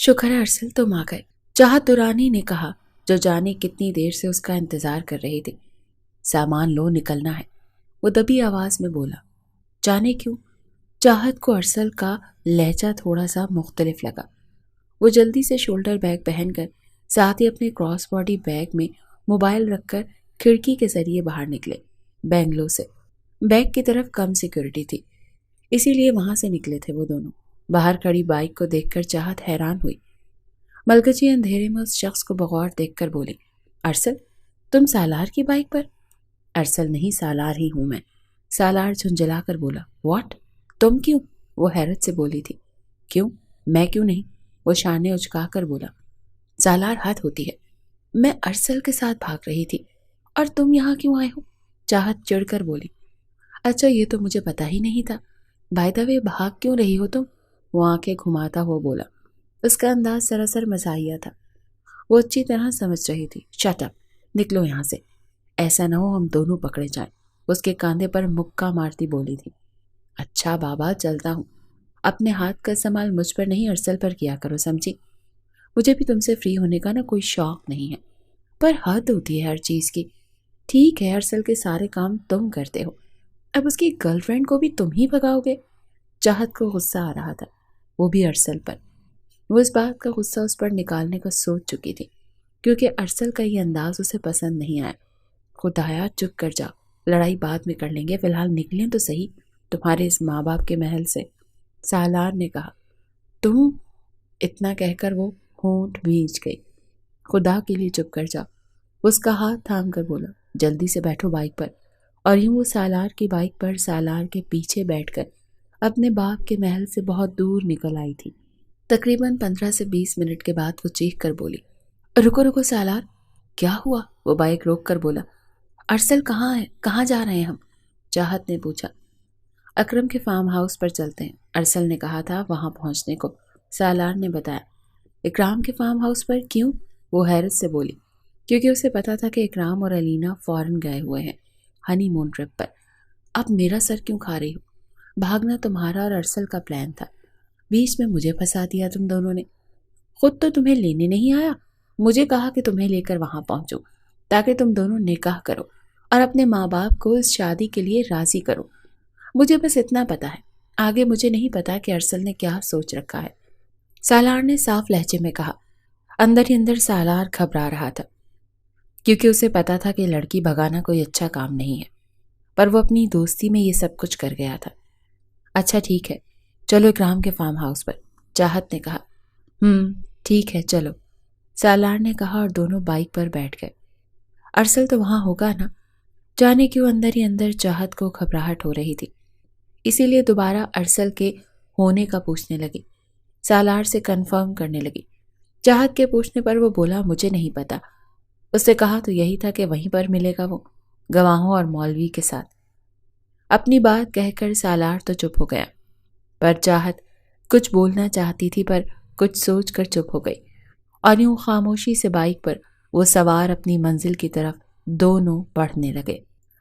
شکر ہے ارسل تم آ گئے، چاہت دورانی نے کہا، جو جانے کتنی دیر سے اس کا انتظار کر رہی تھی۔ سامان لو، نکلنا ہے، وہ دبی آواز میں بولا۔ جانے کیوں؟ چاہت کو ارسل کا لہجہ تھوڑا سا مختلف لگا۔ وہ جلدی سے شولڈر بیگ پہن کر ساتھ ہی اپنے کراس باڈی بیگ میں موبائل رکھ کر کھڑکی کے ذریعے باہر نکلے۔ بینگلو سے بیگ کی طرف کم سیکیورٹی تھی، اسی لیے وہاں سے نکلے تھے وہ دونوں۔ باہر کھڑی بائک کو دیکھ کر چاہت حیران ہوئی۔ ملکچی اندھیرے میں اس شخص کو بغور دیکھ کر بولی، ارسل تم سالار کی بائک پر؟ ارسل نہیں، سالار ہی ہوں میں۔ سالار جھنجھلا کر بولا، واٹ؟ تم کیوں؟ وہ حیرت سے بولی تھی۔ کیوں؟ میں کیوں نہیں؟ وہ شانے اچکا کر بولا۔ سالار، حد ہوتی ہے، میں ارسل کے ساتھ بھاگ رہی تھی، اور تم یہاں کیوں آئے ہو؟ چاہت چڑھ کر بولی۔ اچھا، یہ تو مجھے پتا ہی نہیں تھا۔ بائی دا وے، بھاگ کیوں رہی ہو تم؟ وہ آنکھیں گھماتا ہوا بولا۔ اس کا انداز سراسر مزاحیہ تھا، وہ اچھی طرح سمجھ رہی تھی۔ شٹ اپ، نکلو یہاں سے، ایسا نہ ہو ہم دونوں پکڑے جائیں، اس کے کاندھے پر مکہ مارتی بولی تھی۔ اچھا بابا، چلتا ہوں، اپنے ہاتھ کا استعمال مجھ پر نہیں ارسل پر کیا کرو، سمجھی؟ مجھے بھی تم سے فری ہونے کا کوئی شوق نہیں ہے، پر حد ہوتی ہے ہر چیز کی۔ ٹھیک ہے، ارسل کے سارے کام تم کرتے ہو، اب اس کی گرل فرینڈ کو بھی تم ہی بھگاؤ گے؟ چاہت کو غصہ آ رہا تھا، وہ بھی ارسل پر۔ وہ اس بات کا غصہ اس پر نکالنے کا سوچ چکی تھی، کیونکہ ارسل کا یہ انداز اسے پسند نہیں آیا۔ خدایا، چپ کر جاؤ، لڑائی بعد میں کر لیں گے، فی الحال نکلیں تو صحیح تمہارے اس ماں باپ کے محل سے، سالار نے کہا۔ تم؟ اتنا کہہ کر وہ ہونٹ بھینچ گئی۔ خدا کے لیے چپ کر جاؤ، اس کا ہاتھ تھام کر بولا۔ جلدی سے بیٹھو بائک پر۔ اور یوں وہ سالار کی بائک پر سالار کے پیچھے بیٹھ کر اپنے باپ کے محل سے بہت دور نکل آئی تھی۔ تقریباً 15 سے 20 منٹ کے بعد وہ چیخ کر بولی، رکو رکو سالار، کیا ہوا؟ وہ بائک روک کر بولا۔ ارسل کہاں ہے؟ کہاں جا رہے ہیں ہم؟ چاہت نے پوچھا۔ اکرم کے فارم ہاؤس پر چلتے ہیں، ارسل نے کہا تھا وہاں پہنچنے کو، سالار نے بتایا۔ اکرام کے فارم ہاؤس پر کیوں؟ وہ حیرت سے بولی۔ کیونکہ اسے پتا تھا کہ اکرام اور علینا فورن گئے ہوئے ہیں ہنی مون ٹرپ پر۔ اب میرا سر کیوں کھا رہی ہو؟ بھاگنا تمہارا اور ارسل کا پلان تھا، بیچ میں مجھے پھنسا دیا تم دونوں نے۔ خود تو تمہیں لینے نہیں آیا، مجھے کہا کہ تمہیں لے کر وہاں پہنچو تاکہ تم دونوں نکاح کرو اور اپنے ماں باپ کو اس شادی کے لیے راضی کرو۔ مجھے بس اتنا پتا ہے، آگے مجھے نہیں پتا کہ ارسل نے کیا سوچ رکھا ہے، سالار نے صاف لہجے میں کہا۔ اندر ہی اندر سالار گھبرا رہا تھا، کیونکہ اسے پتا تھا کہ لڑکی بھگانا کوئی اچھا کام نہیں ہے، پر وہ اپنی دوستی میں یہ سب کچھ کر گیا تھا۔ اچھا ٹھیک ہے، چلو اکرام کے فارم ہاؤس پر، چاہت نے کہا۔ ٹھیک ہے چلو، سالار نے کہا، اور دونوں بائک پر بیٹھ گئے۔ ارسل تو وہاں ہوگا نا؟ جانے کیوں اندر ہی اندر چاہت کو گھبراہٹ ہو رہی تھی، اسی لیے دوبارہ ارسل کے ہونے کا پوچھنے لگی، سالار سے کنفرم کرنے لگی۔ چاہت کے پوچھنے پر وہ بولا، مجھے نہیں پتا۔ اس سے کہا تو یہی تھا کہ وہیں پر ملے گا وہ، گواہوں اور مولوی کے ساتھ۔ اپنی بات کہہ کر سالار تو چپ ہو گیا، پر چاہت کچھ بولنا چاہتی تھی، پر کچھ سوچ کر چپ ہو گئی، اور یوں خاموشی سے بائک پر وہ سوار اپنی منزل کی طرف دونوں بڑھنے لگے۔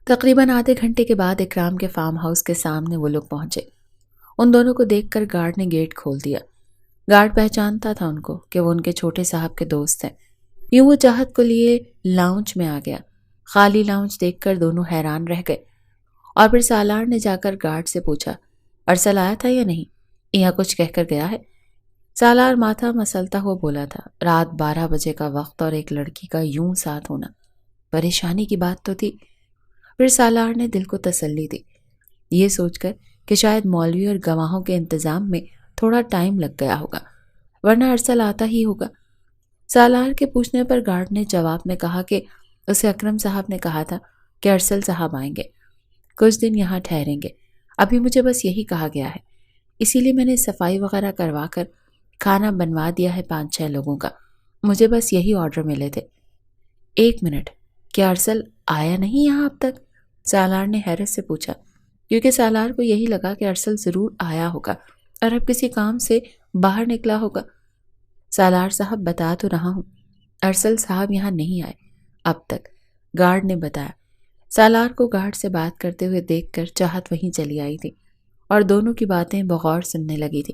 تقریباً آدھے گھنٹے کے بعد اکرام کے فارم ہاؤس کے سامنے وہ لوگ پہنچے۔ ان دونوں کو دیکھ کر گارڈ نے گیٹ کھول دیا۔ گارڈ پہچانتا تھا ان کو کہ وہ ان کے چھوٹے صاحب کے دوست ہیں۔ یوں وہ چاہت کو لیے لاؤنج میں آ گیا۔ خالی لاؤنج دیکھ کر دونوں حیران رہ گئے، اور پھر سالار نے جا کر گارڈ سے پوچھا، ارسل آیا تھا یا نہیں؟ یہاں کچھ کہہ کر گیا ہے؟ سالار ماتھا مسلتا ہوا بولا تھا، رات 12 بجے کا وقت اور ایک لڑکی کا یوں ساتھ ہونا پریشانی کی بات تو تھی۔ پھر سالار نے دل کو تسلی دی، یہ سوچ کر کہ شاید مولوی اور گواہوں کے انتظام میں تھوڑا ٹائم لگ گیا ہوگا، ورنہ ارسل آتا ہی ہوگا۔ سالار کے پوچھنے پر گارڈ نے جواب میں کہا کہ اسے اکرم صاحب نے کہا تھا کہ ارسل صاحب آئیں گے، کچھ دن یہاں ٹھہریں گے، ابھی مجھے بس یہی کہا گیا ہے، اسی لیے میں نے صفائی وغیرہ کروا کر کھانا بنوا دیا ہے 5-6 لوگوں کا، مجھے بس یہی آرڈر ملے تھے۔ 1 منٹ، کیا ارسل آیا نہیں یہاں اب تک؟ سالار نے حیرت سے پوچھا، کیونکہ سالار کو یہی لگا کہ ارسل ضرور آیا ہوگا اور اب کسی کام سے باہر نکلا ہوگا۔ سالار صاحب بتا تو رہا ہوں، ارسل صاحب یہاں نہیں آئے اب تک، گارڈ نے بتایا۔ سالار کو گارڈ سے بات کرتے ہوئے دیکھ کر چاہت وہیں چلی آئی تھی اور دونوں کی باتیں بغور سننے لگی تھی۔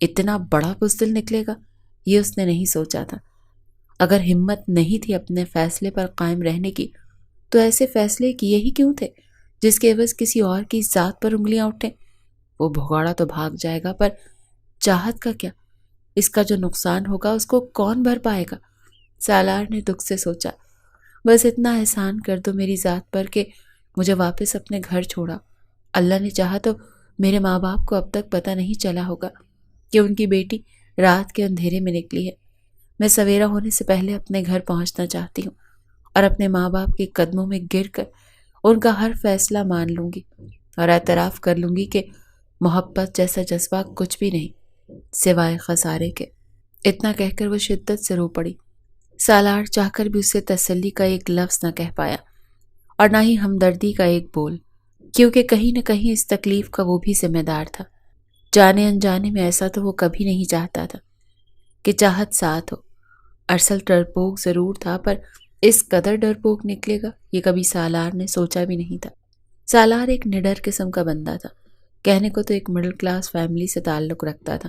اتنا بڑا بزدل نکلے گا یہ اس نے نہیں سوچا تھا۔ اگر ہمت نہیں تھی اپنے فیصلے پر قائم رہنے کی تو ایسے فیصلے کیے ہی کیوں تھے جس کے عوض کسی اور کی ذات پر انگلیاں اٹھیں؟ وہ بھگوڑا تو بھاگ جائے گا، پر چاہت کا کیا؟ اس کا جو نقصان ہوگا اس کو کون بھر پائے گا؟ سالار نے دکھ سے سوچا، بس اتنا احسان کر دو میری ذات پر کہ مجھے واپس اپنے گھر چھوڑا۔ اللہ نے چاہا تو میرے ماں باپ کو اب تک پتہ نہیں چلا ہوگا کہ ان کی بیٹی رات کے اندھیرے میں نکلی ہے۔ میں سویرا ہونے سے پہلے اپنے گھر پہنچنا چاہتی ہوں اور اپنے ماں باپ کے قدموں میں گر کر ان کا ہر فیصلہ مان لوں گی اور اعتراف کر لوں گی کہ محبت جیسا جذبہ کچھ بھی نہیں سوائے خسارے کے۔ اتنا کہہ کر وہ شدت سے رو پڑی۔ سالار چاہ کر بھی اسے تسلی کا ایک لفظ نہ کہہ پایا اور نہ ہی ہمدردی کا ایک بول، کیونکہ کہیں نہ کہیں اس تکلیف کا وہ بھی ذمہ دار تھا۔ جانے انجانے میں ایسا تو وہ کبھی نہیں چاہتا تھا کہ چاہت ساتھ ہو۔ ارسل ڈرپوک ضرور تھا، پر اس قدر ڈرپوک نکلے گا یہ کبھی سالار نے سوچا بھی نہیں تھا۔ سالار ایک نڈر قسم کا بندہ تھا، کہنے کو تو ایک مڈل کلاس فیملی سے تعلق رکھتا تھا،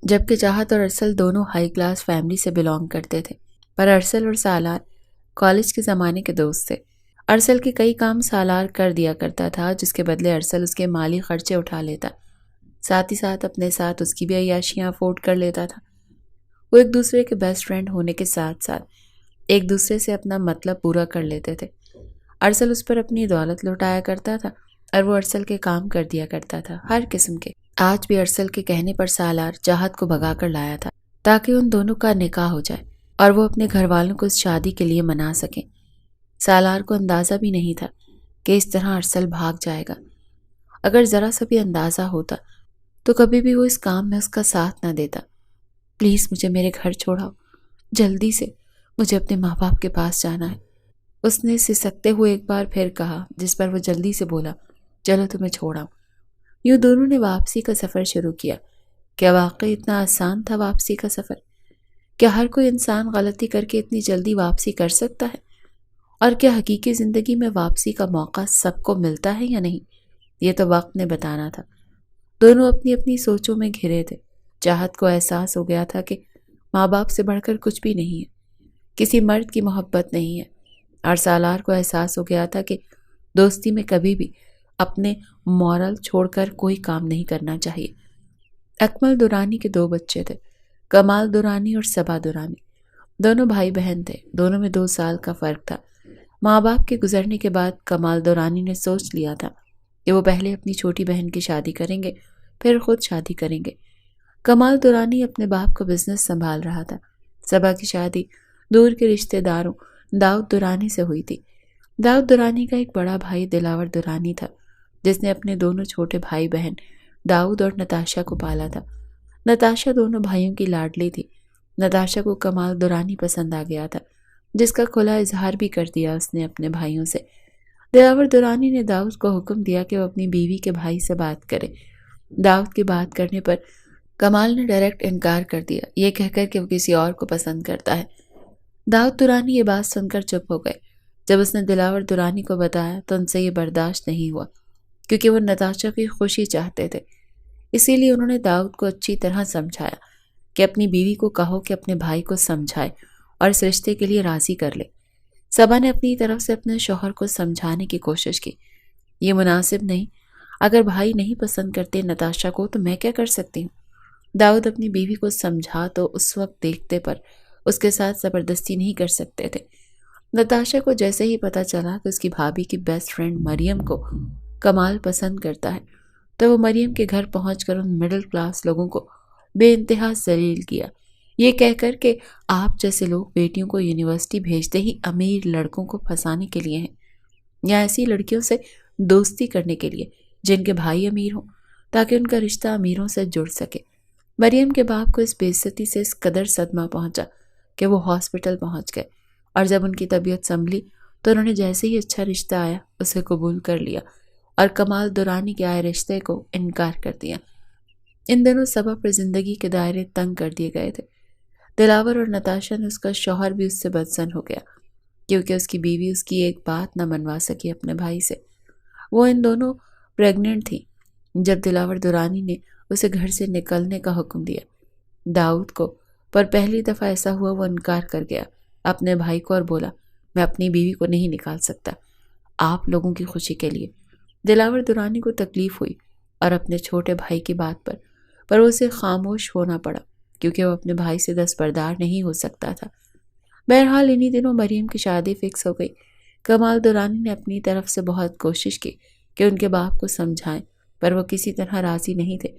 جبکہ چاہت اور ارسل دونوں ہائی کلاس فیملی سے بلانگ کرتے تھے۔ پر ارسل اور سالار کالج کے زمانے کے دوست تھے۔ ارسل کے کئی کام سالار کر دیا کرتا تھا، جس کے بدلے ارسل اس کے مالی خرچے اٹھا لیتا، ساتھ ہی ساتھ اپنے ساتھ اس کی بھی عیاشیاں افورڈ کر لیتا تھا۔ وہ ایک دوسرے کے بیسٹ فرینڈ ہونے کے ساتھ ساتھ ایک دوسرے سے اپنا مطلب پورا کر لیتے تھے۔ ارسل اس پر اپنی دولت لوٹایا کرتا تھا اور وہ ارسل کے کام کر دیا کرتا تھا، ہر قسم کے۔ آج بھی ارسل کے کہنے پر سالار چاہت کو بھگا کر لایا تھا تاکہ ان دونوں کا نکاح ہو جائے اور وہ اپنے گھر والوں کو اس شادی کے لیے منا سکیں۔ سالار کو اندازہ بھی نہیں تھا کہ اس طرح ارسل بھاگ جائے گا۔ اگر ذرا سا بھی اندازہ ہوتا تو کبھی بھی وہ اس کام میں اس کا ساتھ نہ دیتا۔ پلیز مجھے میرے گھر چھوڑاؤ، جلدی سے، مجھے اپنے ماں باپ کے پاس جانا ہے، اس نے سسکتے ہوئے ایک بار پھر کہا، جس پر وہ جلدی سے بولا، چلو تمہیں چھوڑاؤں۔ یوں دونوں نے واپسی کا سفر شروع کیا۔ کیا واقعی اتنا آسان تھا واپسی کا سفر؟ کیا ہر کوئی انسان غلطی کر کے اتنی جلدی واپسی کر سکتا ہے؟ اور کیا حقیقی زندگی میں واپسی کا موقع سب کو ملتا ہے یا نہیں؟ یہ تو وقت نے بتانا تھا۔ دونوں اپنی اپنی سوچوں میں گھرے تھے۔ چاہت کو احساس ہو گیا تھا کہ ماں باپ سے بڑھ کر کچھ بھی نہیں ہے، کسی مرد کی محبت نہیں ہے، اور سالار کو احساس ہو گیا تھا کہ دوستی میں کبھی بھی اپنے مورل چھوڑ کر کوئی کام نہیں کرنا چاہیے۔ اکمل دورانی کے 2 بچے تھے، کمال دورانی اور صبا دورانی۔ دونوں بھائی بہن تھے، دونوں میں 2 سال کا فرق تھا۔ ماں باپ کے گزرنے کے بعد کمال دورانی نے سوچ لیا تھا کہ وہ پہلے اپنی چھوٹی بہن کی شادی کریں گے، پھر خود شادی کریں گے۔ کمال دورانی اپنے باپ کا بزنس سنبھال رہا تھا۔ صبا کی شادی دور کے رشتہ داروں داؤد دورانی سے ہوئی تھی۔ داؤد دورانی کا ایک بڑا بھائی دلاور دورانی تھا، جس نے اپنے دونوں چھوٹے بھائی بہن داؤد اور نتاشا کو پالا تھا۔ نتاشا دونوں بھائیوں کی لاڈلی تھی۔ نتاشا کو کمال دورانی پسند آ گیا تھا، جس کا کھلا اظہار بھی کر دیا اس نے اپنے بھائیوں سے۔ دلاور دورانی نے داؤد کو حکم دیا کہ وہ اپنی بیوی کے بھائی سے بات کرے۔ داؤد کی بات کرنے پر کمال نے ڈائریکٹ انکار کر دیا، یہ کہہ کر کہ وہ کسی اور کو پسند کرتا ہے۔ داؤد دورانی یہ بات سن کر چپ ہو گئے۔ جب اس نے دلاور دورانی کو بتایا تو ان سے یہ برداشت نہیں ہوا، کیونکہ وہ نتاشا کی خوشی چاہتے تھے۔ اسی لیے انہوں نے داؤد کو اچھی طرح سمجھایا کہ اپنی بیوی کو کہو کہ اپنے بھائی کو سمجھائے اور اس رشتے کے لیے راضی کر لے۔ صبا نے اپنی طرف سے اپنے شوہر کو سمجھانے کی کوشش کی، یہ مناسب نہیں، اگر بھائی نہیں پسند کرتے نتاشا کو تو میں کیا کر سکتی ہوں؟ داؤد اپنی بیوی کو سمجھا تو اس وقت دیکھتے پر اس کے ساتھ زبردستی نہیں کر سکتے تھے۔ نتاشا کو جیسے ہی پتا چلا کہ اس کی بھابھی کی بیسٹ فرینڈ مریم کو کمال پسند کرتا ہے تو وہ مریم کے گھر پہنچ کر ان مڈل کلاس لوگوں کو بے انتہا ذلیل کیا، یہ کہہ کر کہ آپ جیسے لوگ بیٹیوں کو یونیورسٹی بھیجتے ہی امیر لڑکوں کو پھنسانے کے لیے ہیں، یا ایسی لڑکیوں سے دوستی کرنے کے لیے جن کے بھائی امیر ہوں تاکہ ان کا رشتہ امیروں سے جڑ سکے۔ مریم کے باپ کو اس بے عزتی سے اس قدر صدمہ پہنچا کہ وہ ہاسپٹل پہنچ گئے، اور جب ان کی طبیعت سنبھلی تو انہوں نے جیسے ہی اچھا رشتہ آیا اسے قبول کر لیا اور کمال دورانی کے آئے رشتے کو انکار کر دیا۔ ان دنوں صبا پر زندگی کے دائرے تنگ کر دیے گئے تھے۔ دلاور اور نتاشا نے اس کا شوہر بھی اس سے بدظن ہو گیا، کیونکہ اس کی بیوی اس کی ایک بات نہ منوا سکی اپنے بھائی سے۔ وہ ان دونوں پریگننٹ تھی جب دلاور دورانی نے اسے گھر سے نکلنے کا حکم دیا۔ داؤد کو پر پہلی دفعہ ایسا ہوا وہ انکار کر گیا اپنے بھائی کو اور بولا، میں اپنی بیوی کو نہیں نکال سکتا، آپ لوگوں کی خوشی کے لیے۔ دلاور درانی کو تکلیف ہوئی اور اپنے چھوٹے بھائی کی بات پر وہ اسے خاموش ہونا پڑا کیونکہ وہ اپنے بھائی سے دستبردار نہیں ہو سکتا تھا۔ بہرحال انہی دنوں مریم کی شادی فکس ہو گئی۔ کمال درانی نے اپنی طرف سے بہت کوشش کی کہ ان کے باپ کو سمجھائیں، پر وہ کسی طرح راضی نہیں تھے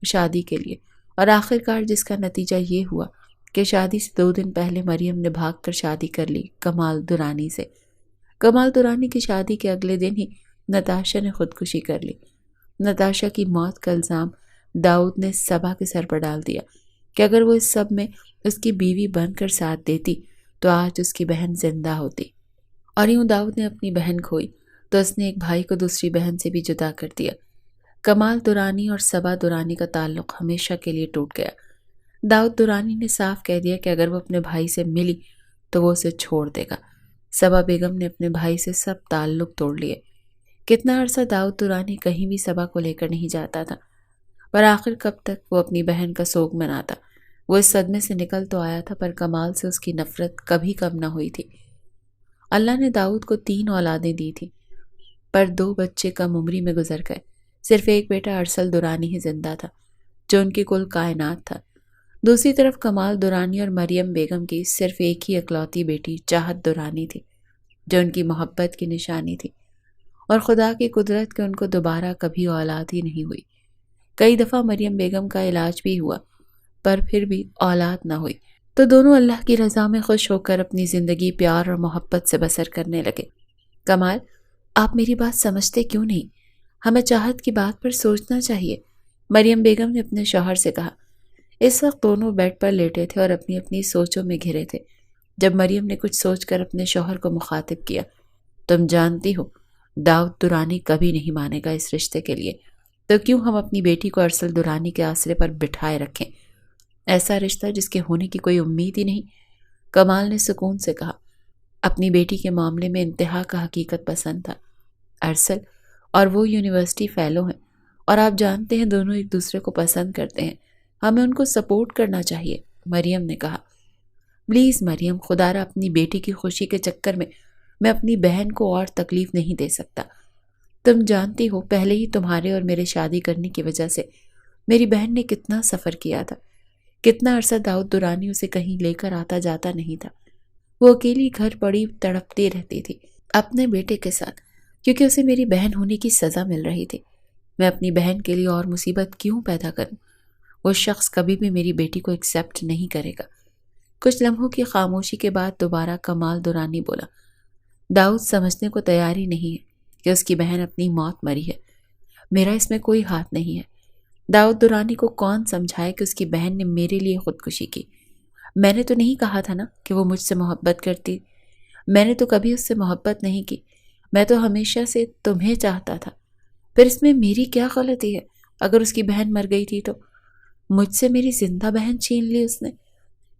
شادی کے لیے، اور آخر کار جس کا نتیجہ یہ ہوا کہ شادی سے 2 دن پہلے مریم نے بھاگ کر شادی کر لی کمال درانی سے۔ کمال درانی کی شادی کے اگلے دن ہی نتاشا نے خودکشی کر لی۔ نتاشا کی موت کا الزام داؤد نے صبا کے سر پر ڈال دیا کہ اگر وہ اس سب میں اس کی بیوی بن کر ساتھ دیتی تو آج اس کی بہن زندہ ہوتی، اور یوں داؤد نے اپنی بہن کھوئی تو اس نے ایک بھائی کو دوسری بہن سے بھی جدا کر دیا۔ کمال درانی اور صبا درانی کا تعلق ہمیشہ کے لیے ٹوٹ گیا۔ داؤد درانی نے صاف کہہ دیا کہ اگر وہ اپنے بھائی سے ملی تو وہ اسے چھوڑ دے گا۔ صبا بیگم نے اپنے بھائی سے سب تعلق توڑ لیے۔ کتنا عرصہ داؤد درانی کہیں بھی صبا کو لے کر نہیں جاتا تھا، پر آخر کب تک وہ اپنی بہن کا سوگ مناتا۔ وہ اس صدمے سے نکل تو آیا تھا، پر کمال سے اس کی نفرت کبھی کم نہ ہوئی تھی۔ اللہ نے داؤد کو 3 اولادیں دی تھی، پر 2 بچے کم عمری میں گزر گئے۔ صرف ایک بیٹا ارسل درانی ہی زندہ تھا جو ان کی کل کائنات تھا۔ دوسری طرف کمال درانی اور مریم بیگم کی صرف ایک ہی اکلوتی بیٹی چاہت درانی تھی جو ان کی محبت کی نشانی تھی، اور خدا کی قدرت کہ ان کو دوبارہ کبھی اولاد ہی نہیں ہوئی۔ کئی دفعہ مریم بیگم کا علاج بھی ہوا، پر پھر بھی اولاد نہ ہوئی، تو دونوں اللہ کی رضا میں خوش ہو کر اپنی زندگی پیار اور محبت سے بسر کرنے لگے۔ کمال، آپ میری بات سمجھتے کیوں نہیں؟ ہمیں چاہت کی بات پر سوچنا چاہیے، مریم بیگم نے اپنے شوہر سے کہا۔ اس وقت دونوں بیڈ پر لیٹے تھے اور اپنی اپنی سوچوں میں گھرے تھے، جب مریم نے کچھ سوچ کر اپنے شوہر کو مخاطب کیا، تم جانتی ہو داؤد درانی کبھی نہیں مانے گا اس رشتے کے لیے، تو کیوں ہم اپنی بیٹی کو ارسل درانی کے آسرے پر بٹھائے رکھیں، ایسا رشتہ جس کے ہونے کی کوئی امید ہی نہیں۔ کمال نے سکون سے کہا۔ اپنی بیٹی کے معاملے میں انتہا کا حقیقت پسند تھا۔ ارسل اور وہ یونیورسٹی فیلو ہیں، اور آپ جانتے ہیں دونوں ایک دوسرے کو پسند کرتے ہیں، ہمیں ان کو سپورٹ کرنا چاہیے، مریم نے کہا۔ پلیز مریم، خدا را اپنی بیٹی کی خوشی کے چکر میں اپنی بہن کو اور تکلیف نہیں دے سکتا۔ تم جانتی ہو پہلے ہی تمہارے اور میرے شادی کرنے کی وجہ سے میری بہن نے کتنا سفر کیا تھا، کتنا عرصہ داؤد درانی اسے کہیں لے کر آتا جاتا نہیں تھا۔ وہ اکیلی گھر پڑی تڑپتی رہتی تھی اپنے بیٹے کے ساتھ، کیونکہ اسے میری بہن ہونے کی سزا مل رہی تھی۔ میں اپنی بہن کے لیے اور مصیبت کیوں پیدا کروں؟ وہ شخص کبھی بھی میری بیٹی کو ایکسیپٹ نہیں کرے گا۔ کچھ لمحوں کی خاموشی کے بعد دوبارہ کمال درانی بولا، داؤد سمجھنے کو تیار ہی نہیں ہے کہ اس کی بہن اپنی موت مری ہے، میرا اس میں کوئی ہاتھ نہیں ہے۔ داؤد درانی کو کون سمجھائے کہ اس کی بہن نے میرے لیے خودکشی کی؟ میں نے تو نہیں کہا تھا نا کہ وہ مجھ سے محبت کرتی، میں نے تو کبھی اس سے محبت نہیں کی، میں تو ہمیشہ سے تمہیں چاہتا تھا، پھر اس میں میری کیا غلطی ہے؟ اگر اس کی بہن مر گئی تھی تو مجھ سے میری زندہ بہن چھین لی اس نے۔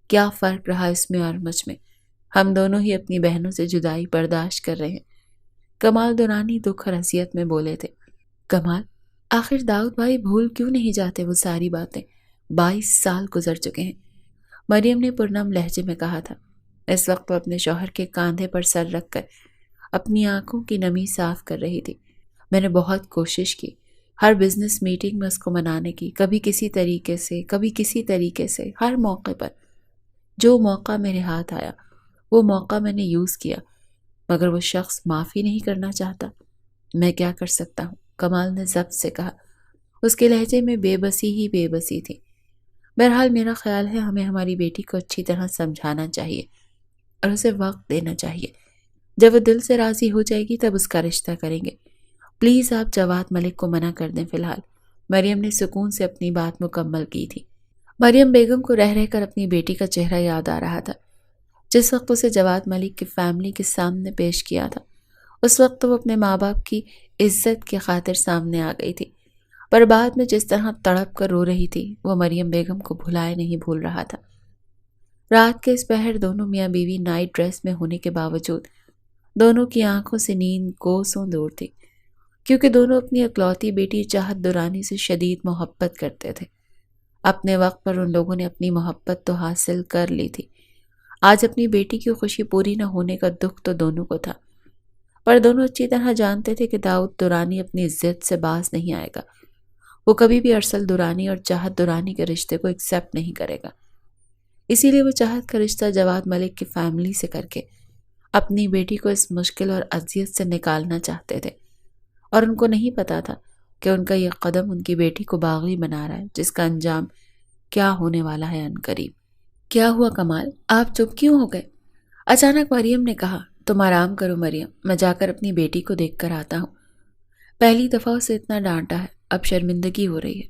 کیا فرق رہا اس میں اور مجھ میں؟ ہم دونوں ہی اپنی بہنوں سے جدائی برداشت کر رہے ہیں۔ کمال درانی دکھ اور اذیت میں بولے تھے۔ کمال، آخر داؤد بھائی بھول کیوں نہیں جاتے وہ ساری باتیں؟ 22 سال گزر چکے ہیں، مریم نے پرنم لہجے میں کہا تھا۔ اس وقت وہ اپنے شوہر کے کاندھے پر سر رکھ کر اپنی آنکھوں کی نمی صاف کر رہی تھی۔ میں نے بہت کوشش کی، ہر بزنس میٹنگ میں اس کو منانے کی، کبھی کسی طریقے سے، کبھی کسی طریقے سے، ہر موقع پر جو موقع میرے ہاتھ آیا وہ موقع میں نے یوز کیا، مگر وہ شخص معافی نہیں کرنا چاہتا۔ میں کیا کر سکتا ہوں؟ کمال نے ضبط سے کہا۔ اس کے لہجے میں بے بسی ہی بے بسی تھی۔ بہرحال میرا خیال ہے ہمیں ہماری بیٹی کو اچھی طرح سمجھانا چاہیے اور اسے وقت دینا چاہیے۔ جب وہ دل سے راضی ہو جائے گی تب اس کا رشتہ کریں گے۔ پلیز آپ جواد ملک کو منع کر دیں فی الحال۔ مریم نے سکون سے اپنی بات مکمل کی تھی۔ مریم بیگم کو رہ کر اپنی بیٹی کا چہرہ یاد آ رہا تھا۔ جس وقت اسے جواد ملک کی فیملی کے سامنے پیش کیا تھا، اس وقت وہ اپنے ماں باپ کی عزت کی خاطر سامنے آ گئی تھی، پر بعد میں جس طرح تڑپ کر رو رہی تھی وہ مریم بیگم کو بھلائے نہیں بھول رہا تھا۔ رات کے اس پہر دونوں میاں بیوی نائٹ ڈریس میں ہونے کے باوجود دونوں کی آنکھوں سے نیند کوسوں دور تھی۔ کیونکہ دونوں اپنی اکلوتی بیٹی چاہت درانی سے شدید محبت کرتے تھے۔ اپنے وقت پر ان لوگوں نے اپنی محبت تو حاصل کر لی تھی، آج اپنی بیٹی کی خوشی پوری نہ ہونے کا دکھ تو دونوں کو تھا، پر دونوں اچھی طرح جانتے تھے کہ داؤد درانی اپنی ضد سے باز نہیں آئے گا۔ وہ کبھی بھی ارسل درانی اور چاہت درانی کے رشتے کو ایکسیپٹ نہیں کرے گا، اسی لیے وہ چاہت کا رشتہ جواد ملک کی فیملی سے کر کے اپنی بیٹی کو اس مشکل اور اذیت سے نکالنا چاہتے تھے، اور ان کو نہیں پتا تھا کہ ان کا یہ قدم ان کی بیٹی کو باغی بنا رہا ہے، جس کا انجام کیا ہونے والا ہے عنقریب۔ کیا ہوا کمال، آپ چپ کیوں ہو گئے؟ اچانک مریم نے کہا۔ تم آرام کرو مریم، میں جا کر اپنی بیٹی کو دیکھ کر آتا ہوں۔ پہلی دفعہ اسے اتنا ڈانٹا ہے، اب شرمندگی ہو رہی ہے،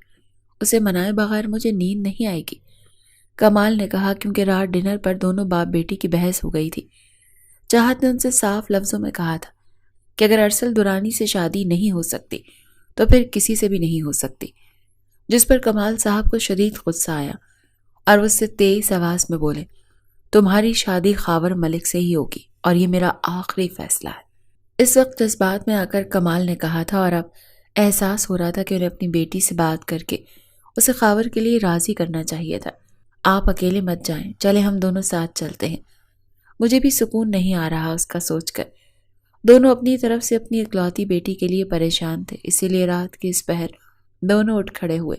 اسے منائے بغیر مجھے نیند نہیں آئے گی، کمال نے کہا، کیونکہ رات ڈنر پر دونوں باپ بیٹی کی بحث ہو گئی تھی۔ چاہت نے ان سے صاف لفظوں میں کہا تھا کہ اگر ارسل درانی سے شادی نہیں ہو سکتی تو پھر کسی سے بھی نہیں ہو سکتی، جس پر کمال صاحب کو شدید غصہ آیا اور وہ اس سے تیز آواز میں بولے، تمہاری شادی خاور ملک سے ہی ہوگی اور یہ میرا آخری فیصلہ ہے۔ اس وقت جذبات میں آ کر کمال نے کہا تھا، اور اب احساس ہو رہا تھا کہ انہیں اپنی بیٹی سے بات کر کے اسے خاور کے لیے راضی کرنا چاہیے تھا۔ آپ اکیلے مت جائیں، چلے ہم دونوں ساتھ چلتے ہیں، مجھے بھی سکون نہیں آ رہا اس کا سوچ کر۔ دونوں اپنی طرف سے اپنی اکلوتی بیٹی کے لیے پریشان تھے، اسی لیے رات کے اس پہر دونوں اٹھ کھڑے ہوئے۔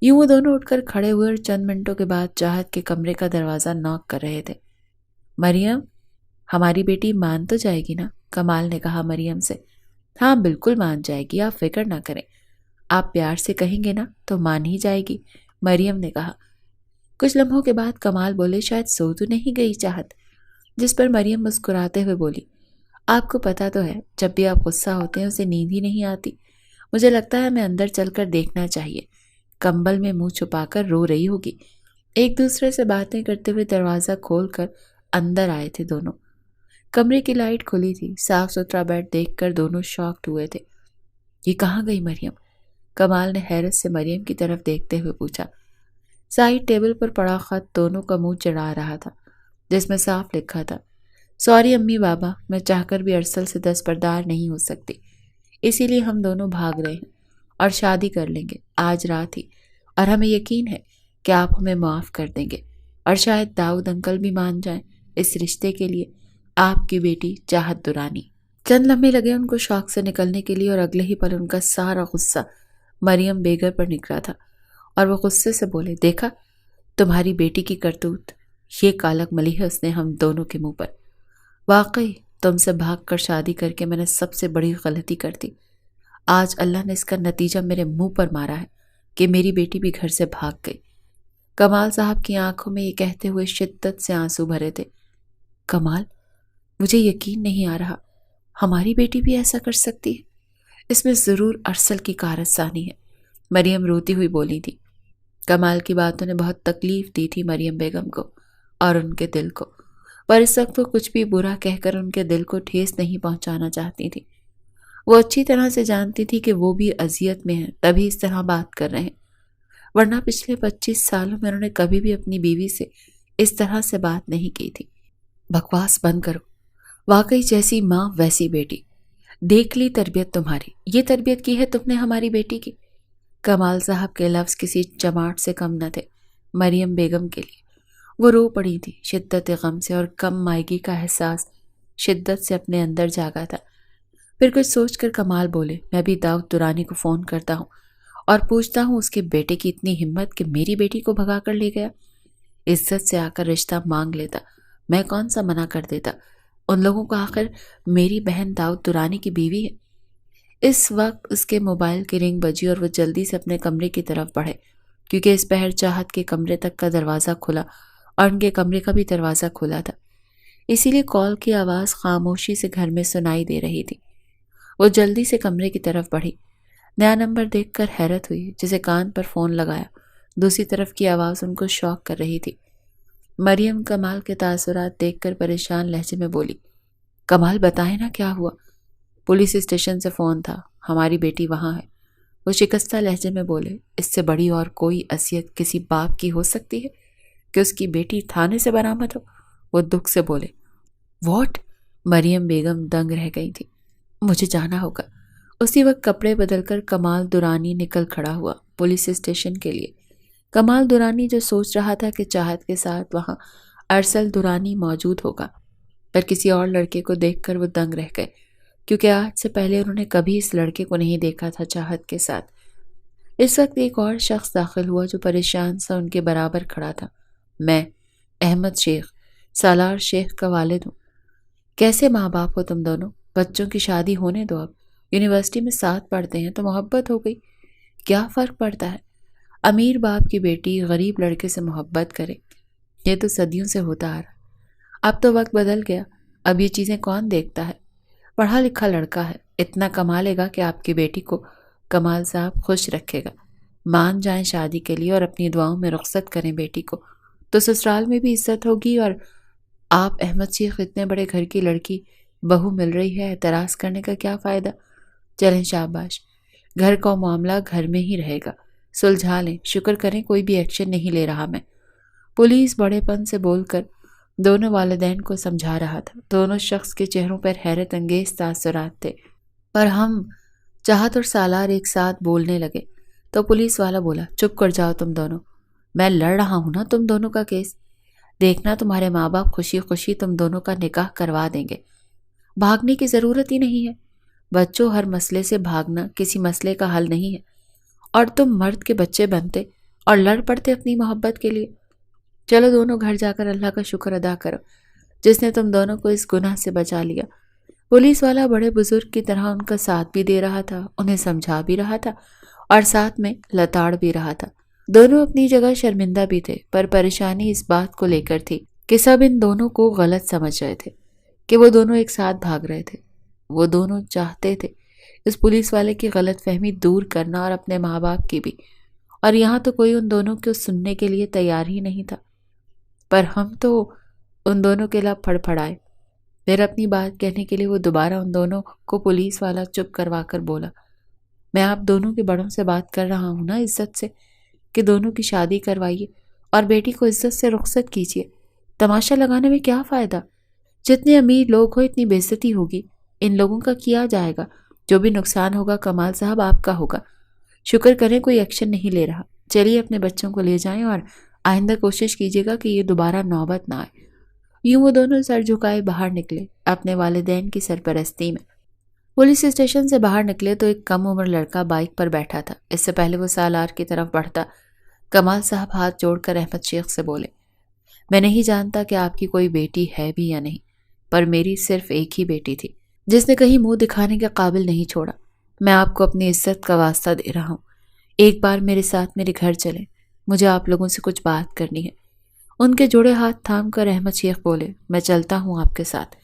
یوں وہ دونوں اٹھ کر کھڑے ہوئے اور چند منٹوں کے بعد چاہت کے کمرے کا دروازہ نوک کر رہے تھے۔ مریم، ہماری بیٹی مان تو جائے گی نا؟ کمال نے کہا مریم سے۔ ہاں بالکل مان جائے گی، آپ فکر نہ کریں، آپ پیار سے کہیں گے نا تو مان ہی جائے گی، مریم نے کہا۔ کچھ لمحوں کے بعد کمال بولے، شاید سو تو نہیں گئی چاہت؟ جس پر مریم مسکراتے ہوئے بولی، آپ کو پتا تو ہے جب بھی آپ غصہ ہوتے ہیں اسے نیند ہی نہیں آتی، مجھے لگتا ہے ہمیں اندر چل کر دیکھنا چاہیے۔ کمبل میں منہ چھپا کر رو رہی ہوگی۔ ایک دوسرے سے باتیں کرتے ہوئے دروازہ کھول کر اندر آئے تھے دونوں۔ کمرے کی لائٹ کھلی تھی، صاف ستھرا بیڈ دیکھ کر دونوں شاکڈ ہوئے تھے۔ یہ کہاں گئی مریم؟ کمال نے حیرت سے مریم کی طرف دیکھتے ہوئے پوچھا۔ سائڈ ٹیبل پر پڑا خط دونوں کا منہ چڑھا رہا تھا، جس میں صاف لکھا تھا، سوری امی بابا، میں چاہ کر بھی ارسل سے دستبردار نہیں ہو سکتی، اسی لیے ہم دونوں بھاگ رہے ہیں اور شادی کر لیں گے آج رات ہی، اور ہمیں یقین ہے کہ آپ ہمیں معاف کر دیں گے اور شاید داؤد انکل بھی مان جائیں اس رشتے کے لیے، آپ کی بیٹی چاہت درانی۔ چند لمحے لگے ان کو شوق سے نکلنے کے لیے، اور اگلے ہی پل ان کا سارا غصہ مریم بیگم پر نکلا تھا، اور وہ غصے سے بولے، دیکھا تمہاری بیٹی کی کرتوت، یہ کالک ملی ہے اس نے ہم دونوں کے منہ پر۔ واقعی تم سے بھاگ کر شادی کر کے میں نے سب سے بڑی غلطی کر دی، آج اللہ نے اس کا نتیجہ میرے منہ پر مارا ہے کہ میری بیٹی بھی گھر سے بھاگ گئی۔ کمال صاحب کی آنکھوں میں یہ کہتے ہوئے شدت سے آنسو بھرے تھے۔ کمال، مجھے یقین نہیں آ رہا، ہماری بیٹی بھی ایسا کر سکتی ہے؟ اس میں ضرور ارسل کی کارستانی ہے، مریم روتی ہوئی بولی تھی۔ کمال کی باتوں نے بہت تکلیف دی تھی مریم بیگم کو اور ان کے دل کو، پر اس وقت وہ کچھ بھی برا کہہ کر ان کے دل کو ٹھیس نہیں پہنچانا چاہتی تھی۔ وہ اچھی طرح سے جانتی تھی کہ وہ بھی اذیت میں ہیں، تبھی اس طرح بات کر رہے ہیں، ورنہ پچھلے 25 سالوں میں انہوں نے کبھی بھی اپنی بیوی سے اس طرح سے بات نہیں کی تھی۔ بکواس بند کرو، واقعی جیسی ماں ویسی بیٹی، دیکھ لی تربیت تمہاری، یہ تربیت کی ہے تم نے ہماری بیٹی کی؟ کمال صاحب کے لفظ کسی چماٹ سے کم نہ تھے مریم بیگم کے لیے۔ وہ رو پڑی تھی شدت غم سے، اور کم مائگی کا احساس شدت سے اپنے اندر جاگا تھا۔ پھر کچھ سوچ کر کمال بولے، میں بھی داؤد درانی کو فون کرتا ہوں اور پوچھتا ہوں اس کے بیٹے کی اتنی ہمت کہ میری بیٹی کو بھگا کر لے گیا، عزت سے آ کر رشتہ مانگ لیتا، میں کون سا منع کر دیتا، ان لوگوں کو آخر میری بہن داؤد درانی کی بیوی ہے۔ اس وقت اس کے موبائل کی رنگ بجی اور وہ جلدی سے اپنے کمرے کی طرف بڑھے، کیونکہ اس پہر چاہت کے کمرے تک کا دروازہ کھلا اور ان کے کمرے کا بھی دروازہ کھلا تھا، اسی لیے کال کی آواز خاموشی سے گھر میں سنائی دے رہی تھی۔ وہ جلدی سے کمرے کی طرف بڑھی، نیا نمبر دیکھ کر حیرت ہوئی، جسے کان پر فون لگایا، دوسری طرف کی آواز ان کو شوق کر رہی تھی۔ مریم کمال کے تاثرات دیکھ کر پریشان لہجے میں بولی، کمال بتائیں نا کیا ہوا؟ پولیس اسٹیشن سے فون تھا، ہماری بیٹی وہاں ہے، وہ شکستہ لہجے میں بولے۔ اس سے بڑی اور کوئی اذیت کسی باپ کی ہو سکتی ہے کہ اس کی بیٹی تھانے سے برآمد ہو؟ وہ دکھ سے بولے۔ واٹ؟ مریم بیگم دنگ رہ گئی تھی۔ مجھے جانا ہوگا، اسی وقت کپڑے بدل کر کمال درانی نکل کھڑا ہوا پولیس اسٹیشن کے لیے۔ کمال درانی جو سوچ رہا تھا کہ چاہت کے ساتھ وہاں ارسل درانی موجود ہوگا، پر کسی اور لڑکے کو دیکھ کر وہ دنگ رہ گئے، کیونکہ آج سے پہلے انہوں نے کبھی اس لڑکے کو نہیں دیکھا تھا چاہت کے ساتھ۔ اس وقت ایک اور شخص داخل ہوا جو پریشان سا ان کے برابر کھڑا تھا۔ میں احمد شیخ، سالار شیخ کا والد ہوں۔ کیسے ماں باپ ہو تم دونوں؟ بچوں کی شادی ہونے دو، اب یونیورسٹی میں ساتھ پڑھتے ہیں تو محبت ہو گئی، کیا فرق پڑتا ہے؟ امیر باپ کی بیٹی غریب لڑکے سے محبت کرے، یہ تو صدیوں سے ہوتا آ رہا۔ اب تو وقت بدل گیا، اب یہ چیزیں کون دیکھتا ہے؟ پڑھا لکھا لڑکا ہے، اتنا کما لے گا کہ آپ کی بیٹی کو کمال صاحب خوش رکھے گا۔ مان جائیں شادی کے لیے اور اپنی دعاؤں میں رخصت کریں بیٹی کو، تو سسرال میں بھی عزت ہوگی۔ اور آپ احمد شیخ اتنے بڑے گھر کی لڑکی بہو مل رہی ہے، اعتراض کرنے کا کیا فائدہ؟ چلیں شاباش، گھر کا معاملہ گھر میں ہی رہے گا، سلجھا لیں، شکر کریں کوئی بھی ایکشن نہیں لے رہا میں۔ پولیس بڑے پن سے بول کر دونوں والدین کو سمجھا رہا تھا۔ دونوں شخص کے چہروں پر حیرت انگیز تاثرات تھے، پر ہم چاہت اور سالار ایک ساتھ بولنے لگے تو پولیس والا بولا، چپ کر جاؤ تم دونوں، میں لڑ رہا ہوں نا تم دونوں کا کیس، دیکھنا تمہارے ماں باپ خوشی خوشی تم دونوں کا نکاح کروا دیں گے، بھاگنے کی ضرورت ہی نہیں ہے۔ بچوں، ہر مسئلے سے بھاگنا کسی مسئلے کا حل نہیں ہے، اور تم مرد کے بچے بنتے اور لڑ پڑتے اپنی محبت کے لیے۔ چلو دونوں گھر جا کر اللہ کا شکر ادا کرو جس نے تم دونوں کو اس گناہ سے بچا لیا۔ پولیس والا بڑے بزرگ کی طرح ان کا ساتھ بھی دے رہا تھا، انہیں سمجھا بھی رہا تھا اور ساتھ میں لتاڑ بھی رہا تھا۔ دونوں اپنی جگہ شرمندہ بھی تھے، پر پریشانی اس بات کو لے کر تھی کہ سب ان دونوں کو غلط سمجھ رہے تھے کہ وہ دونوں ایک ساتھ بھاگ رہے تھے۔ وہ دونوں چاہتے تھے اس پولیس والے کی غلط فہمی دور کرنا اور اپنے ماں باپ کی بھی، اور یہاں تو کوئی ان دونوں کو سننے کے لیے تیار ہی نہیں تھا۔ پر ہم تو ان دونوں کے لب پھڑپھڑائے۔ پھر اپنی بات کہنے کے لیے وہ دوبارہ ان دونوں کو پولیس والا چپ کروا کر بولا، میں آپ دونوں کے بڑوں سے بات کر رہا ہوں نا عزت سے، کہ دونوں کی شادی کروائیے اور بیٹی کو عزت سے رخصت کیجیے۔ تماشا لگانے میں کیا فائدہ؟ جتنے امیر لوگ ہو اتنی بے عزتی ہوگی، ان لوگوں کا کیا جائے گا، جو بھی نقصان ہوگا کمال صاحب آپ کا ہوگا۔ شکر کریں کوئی ایکشن نہیں لے رہا، چلیے اپنے بچوں کو لے جائیں اور آئندہ کوشش کیجیے گا کہ یہ دوبارہ نوبت نہ آئے۔ یوں وہ دونوں سر جھکائے باہر نکلے اپنے والدین کی سرپرستی میں۔ پولیس اسٹیشن سے باہر نکلے تو ایک کم عمر لڑکا بائک پر بیٹھا تھا۔ اس سے پہلے وہ سالار کی طرف بڑھتا کمال صاحب ہاتھ جوڑ کر احمد شیخ سے بولے، میں نہیں جانتا کہ آپ کی کوئی بیٹی ہے بھی یا نہیں، پر میری صرف ایک ہی بیٹی تھی جس نے کہیں منہ دکھانے کے قابل نہیں چھوڑا۔ میں آپ کو اپنی عزت کا واسطہ دے رہا ہوں، ایک بار میرے ساتھ میرے گھر چلیں، مجھے آپ لوگوں سے کچھ بات کرنی ہے۔ ان کے جوڑے ہاتھ تھام کر احمد شیخ بولے، میں چلتا ہوں آپ کے ساتھ۔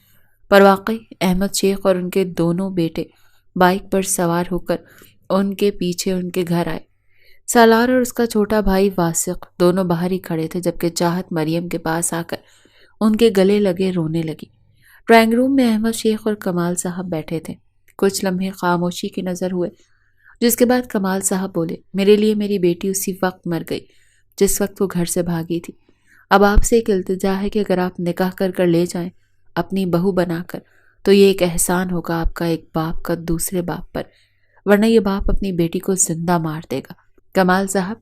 پر واقعی احمد شیخ اور ان کے دونوں بیٹے بائک پر سوار ہو کر ان کے پیچھے ان کے گھر آئے۔ سالار اور اس کا چھوٹا بھائی واسق دونوں باہر ہی کھڑے تھے، جبکہ چاہت مریم کے پاس آ کر ان کے گلے لگے رونے لگی۔ ڈرائنگ روم میں احمد شیخ اور کمال صاحب بیٹھے تھے۔ کچھ لمحے خاموشی کی نظر ہوئے، جس کے بعد کمال صاحب بولے، میرے لیے میری بیٹی اسی وقت مر گئی جس وقت وہ گھر سے بھاگی تھی۔ اب آپ سے ایک التجا ہے کہ اگر آپ نکاح کر لے جائیں اپنی بہو بنا کر، تو یہ ایک احسان ہوگا آپ کا ایک باپ کا دوسرے باپ پر، ورنہ یہ باپ اپنی بیٹی کو زندہ مار دے گا۔ کمال صاحب،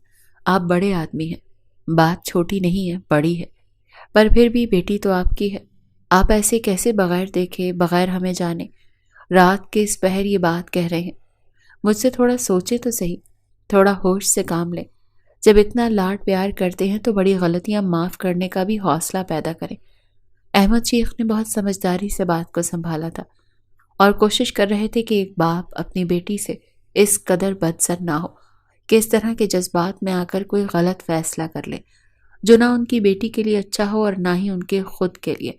آپ بڑے آدمی ہیں، بات چھوٹی نہیں ہے، بڑی ہے، پر پھر بھی بیٹی تو آپ کی ہے۔ آپ ایسے کیسے بغیر دیکھے، بغیر ہمیں جانے رات کے اس پہر یہ بات کہہ رہے ہیں؟ مجھ سے تھوڑا سوچے تو صحیح، تھوڑا ہوش سے کام لیں۔ جب اتنا لاڈ پیار کرتے ہیں تو بڑی غلطیاں معاف کرنے کا بھی حوصلہ پیدا کریں۔ احمد شیخ نے بہت سمجھداری سے بات کو سنبھالا تھا اور کوشش کر رہے تھے کہ ایک باپ اپنی بیٹی سے اس قدر بدسر نہ ہو کہ اس طرح کے جذبات میں آ کر کوئی غلط فیصلہ کر لے جو نہ ان کی بیٹی کے لیے اچھا ہو اور نہ ہی ان کے خود کے لیے۔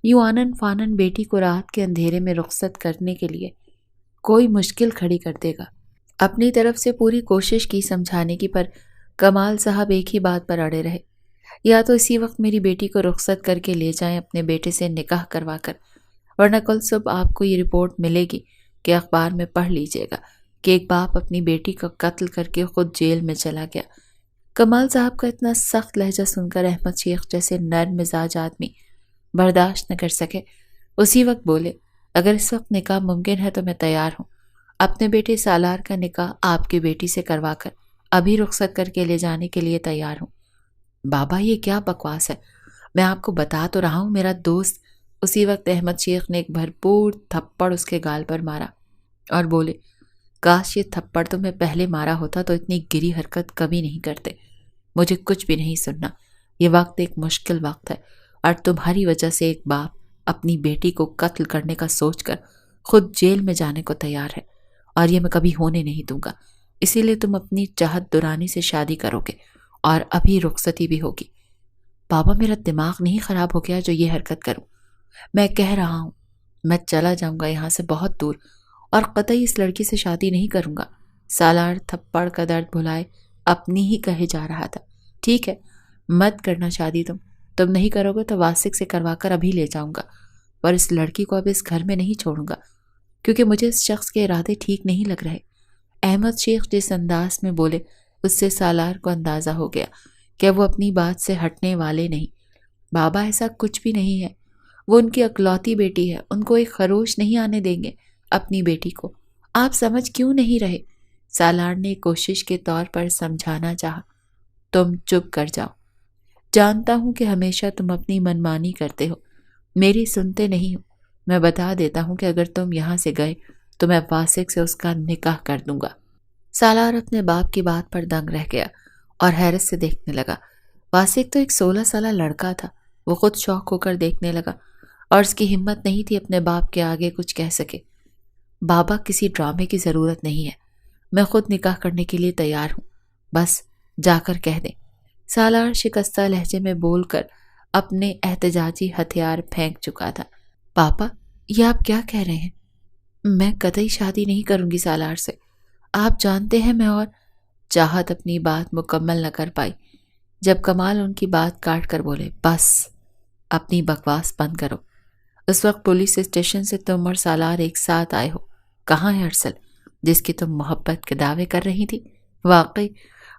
یوں آنن فانن بیٹی کو رات کے اندھیرے میں رخصت کرنے کے لیے کوئی مشکل کھڑی کر دے گا۔ اپنی طرف سے پوری کوشش کی سمجھانے کی، پر کمال صاحب ایک ہی بات پر اڑے رہے، یا تو اسی وقت میری بیٹی کو رخصت کر کے لے جائیں اپنے بیٹے سے نکاح کروا کر، ورنہ کل صبح آپ کو یہ رپورٹ ملے گی کہ اخبار میں پڑھ لیجئے گا کہ ایک باپ اپنی بیٹی کا قتل کر کے خود جیل میں چلا گیا۔ کمال صاحب کا اتنا سخت لہجہ سن کر احمد شیخ جیسے نرم مزاج آدمی برداشت نہ کر سکے، اسی وقت بولے، اگر اس وقت نکاح ممکن ہے تو میں تیار ہوں، اپنے بیٹے سالار کا نکاح آپ کی بیٹی سے کروا کر ابھی رخصت کر کے لے جانے کے لیے تیار ہوں۔ بابا یہ کیا بکواس ہے؟ میں آپ کو بتا تو رہا ہوں میرا دوست۔ اسی وقت احمد شیخ نے ایک بھرپور تھپڑ اس کے گال پر مارا اور بولے، کاش یہ تھپڑ تمہیں پہلے مارا ہوتا تو اتنی گری حرکت کبھی نہیں کرتے۔ مجھے کچھ بھی نہیں سننا۔ یہ وقت ایک مشکل وقت ہے اور تمہاری وجہ سے ایک باپ اپنی بیٹی کو قتل کرنے کا سوچ کر خود جیل میں جانے کو تیار ہے، اور یہ میں کبھی ہونے نہیں دوں گا۔ اسی لیے تم اپنی چاہت دورانی سے شادی کرو گے اور ابھی رخصتی بھی ہوگی۔ بابا میرا دماغ نہیں خراب ہو گیا جو یہ حرکت کروں؟ میں کہہ رہا ہوں میں چلا جاؤں گا یہاں سے بہت دور، اور قطعی اس لڑکی سے شادی نہیں کروں گا۔ سالار تھپڑ کا درد بھلائے اپنی ہی کہے جا رہا تھا۔ ٹھیک ہے، مت کرنا شادی، تم نہیں کرو گے تو واسق سے کروا کر ابھی لے جاؤں گا، پر اس لڑکی کو اب اس گھر میں نہیں چھوڑوں گا، کیونکہ مجھے اس شخص کے ارادے ٹھیک نہیں لگ رہے۔ احمد شیخ جس انداز میں بولے اس سے سالار کو اندازہ ہو گیا کہ وہ اپنی بات سے ہٹنے والے نہیں۔ بابا ایسا کچھ بھی نہیں ہے، وہ ان کی اکلوتی بیٹی ہے، ان کو ایک خروش نہیں آنے دیں گے اپنی بیٹی کو۔ آپ سمجھ کیوں نہیں رہے؟ سالار نے کوشش کے طور پر سمجھانا چاہا۔ تم چپ کر جاؤ، جانتا ہوں کہ ہمیشہ تم اپنی منمانی کرتے ہو، میری سنتے نہیں ہو۔ میں بتا دیتا ہوں کہ اگر تم یہاں سے گئے تو میں واسق سے اس کا نکاح کر دوں گا۔ سالار اپنے باپ کی بات پر دنگ رہ گیا اور حیرت سے دیکھنے لگا۔ واسق تو ایک 16 سالہ لڑکا تھا۔ وہ خود شوق ہو کر دیکھنے لگا اور اس کی ہمت نہیں تھی اپنے باپ کے آگے کچھ کہہ سکے۔ بابا کسی ڈرامے کی ضرورت نہیں ہے، میں خود نکاح کرنے کے لیے تیار ہوں، بس جا کر کہہ دیں۔ سالار شکستہ لہجے میں بول کر اپنے احتجاجی ہتھیار پھینک چکا تھا۔ پاپا یہ آپ کیا کہہ رہے ہیں؟ میں قطعی شادی نہیں کروں گی سالار سے، آپ جانتے ہیں میں اور چاہت اپنی بات مکمل نہ کر پائی جب کمال ان کی بات کاٹ کر بولے، بس اپنی بکواس بند کرو۔ اس وقت پولیس اسٹیشن سے تم اور سالار ایک ساتھ آئے ہو۔ کہاں ہے ارسل جس کی تم محبت کے دعوے کر رہی تھی؟ واقعی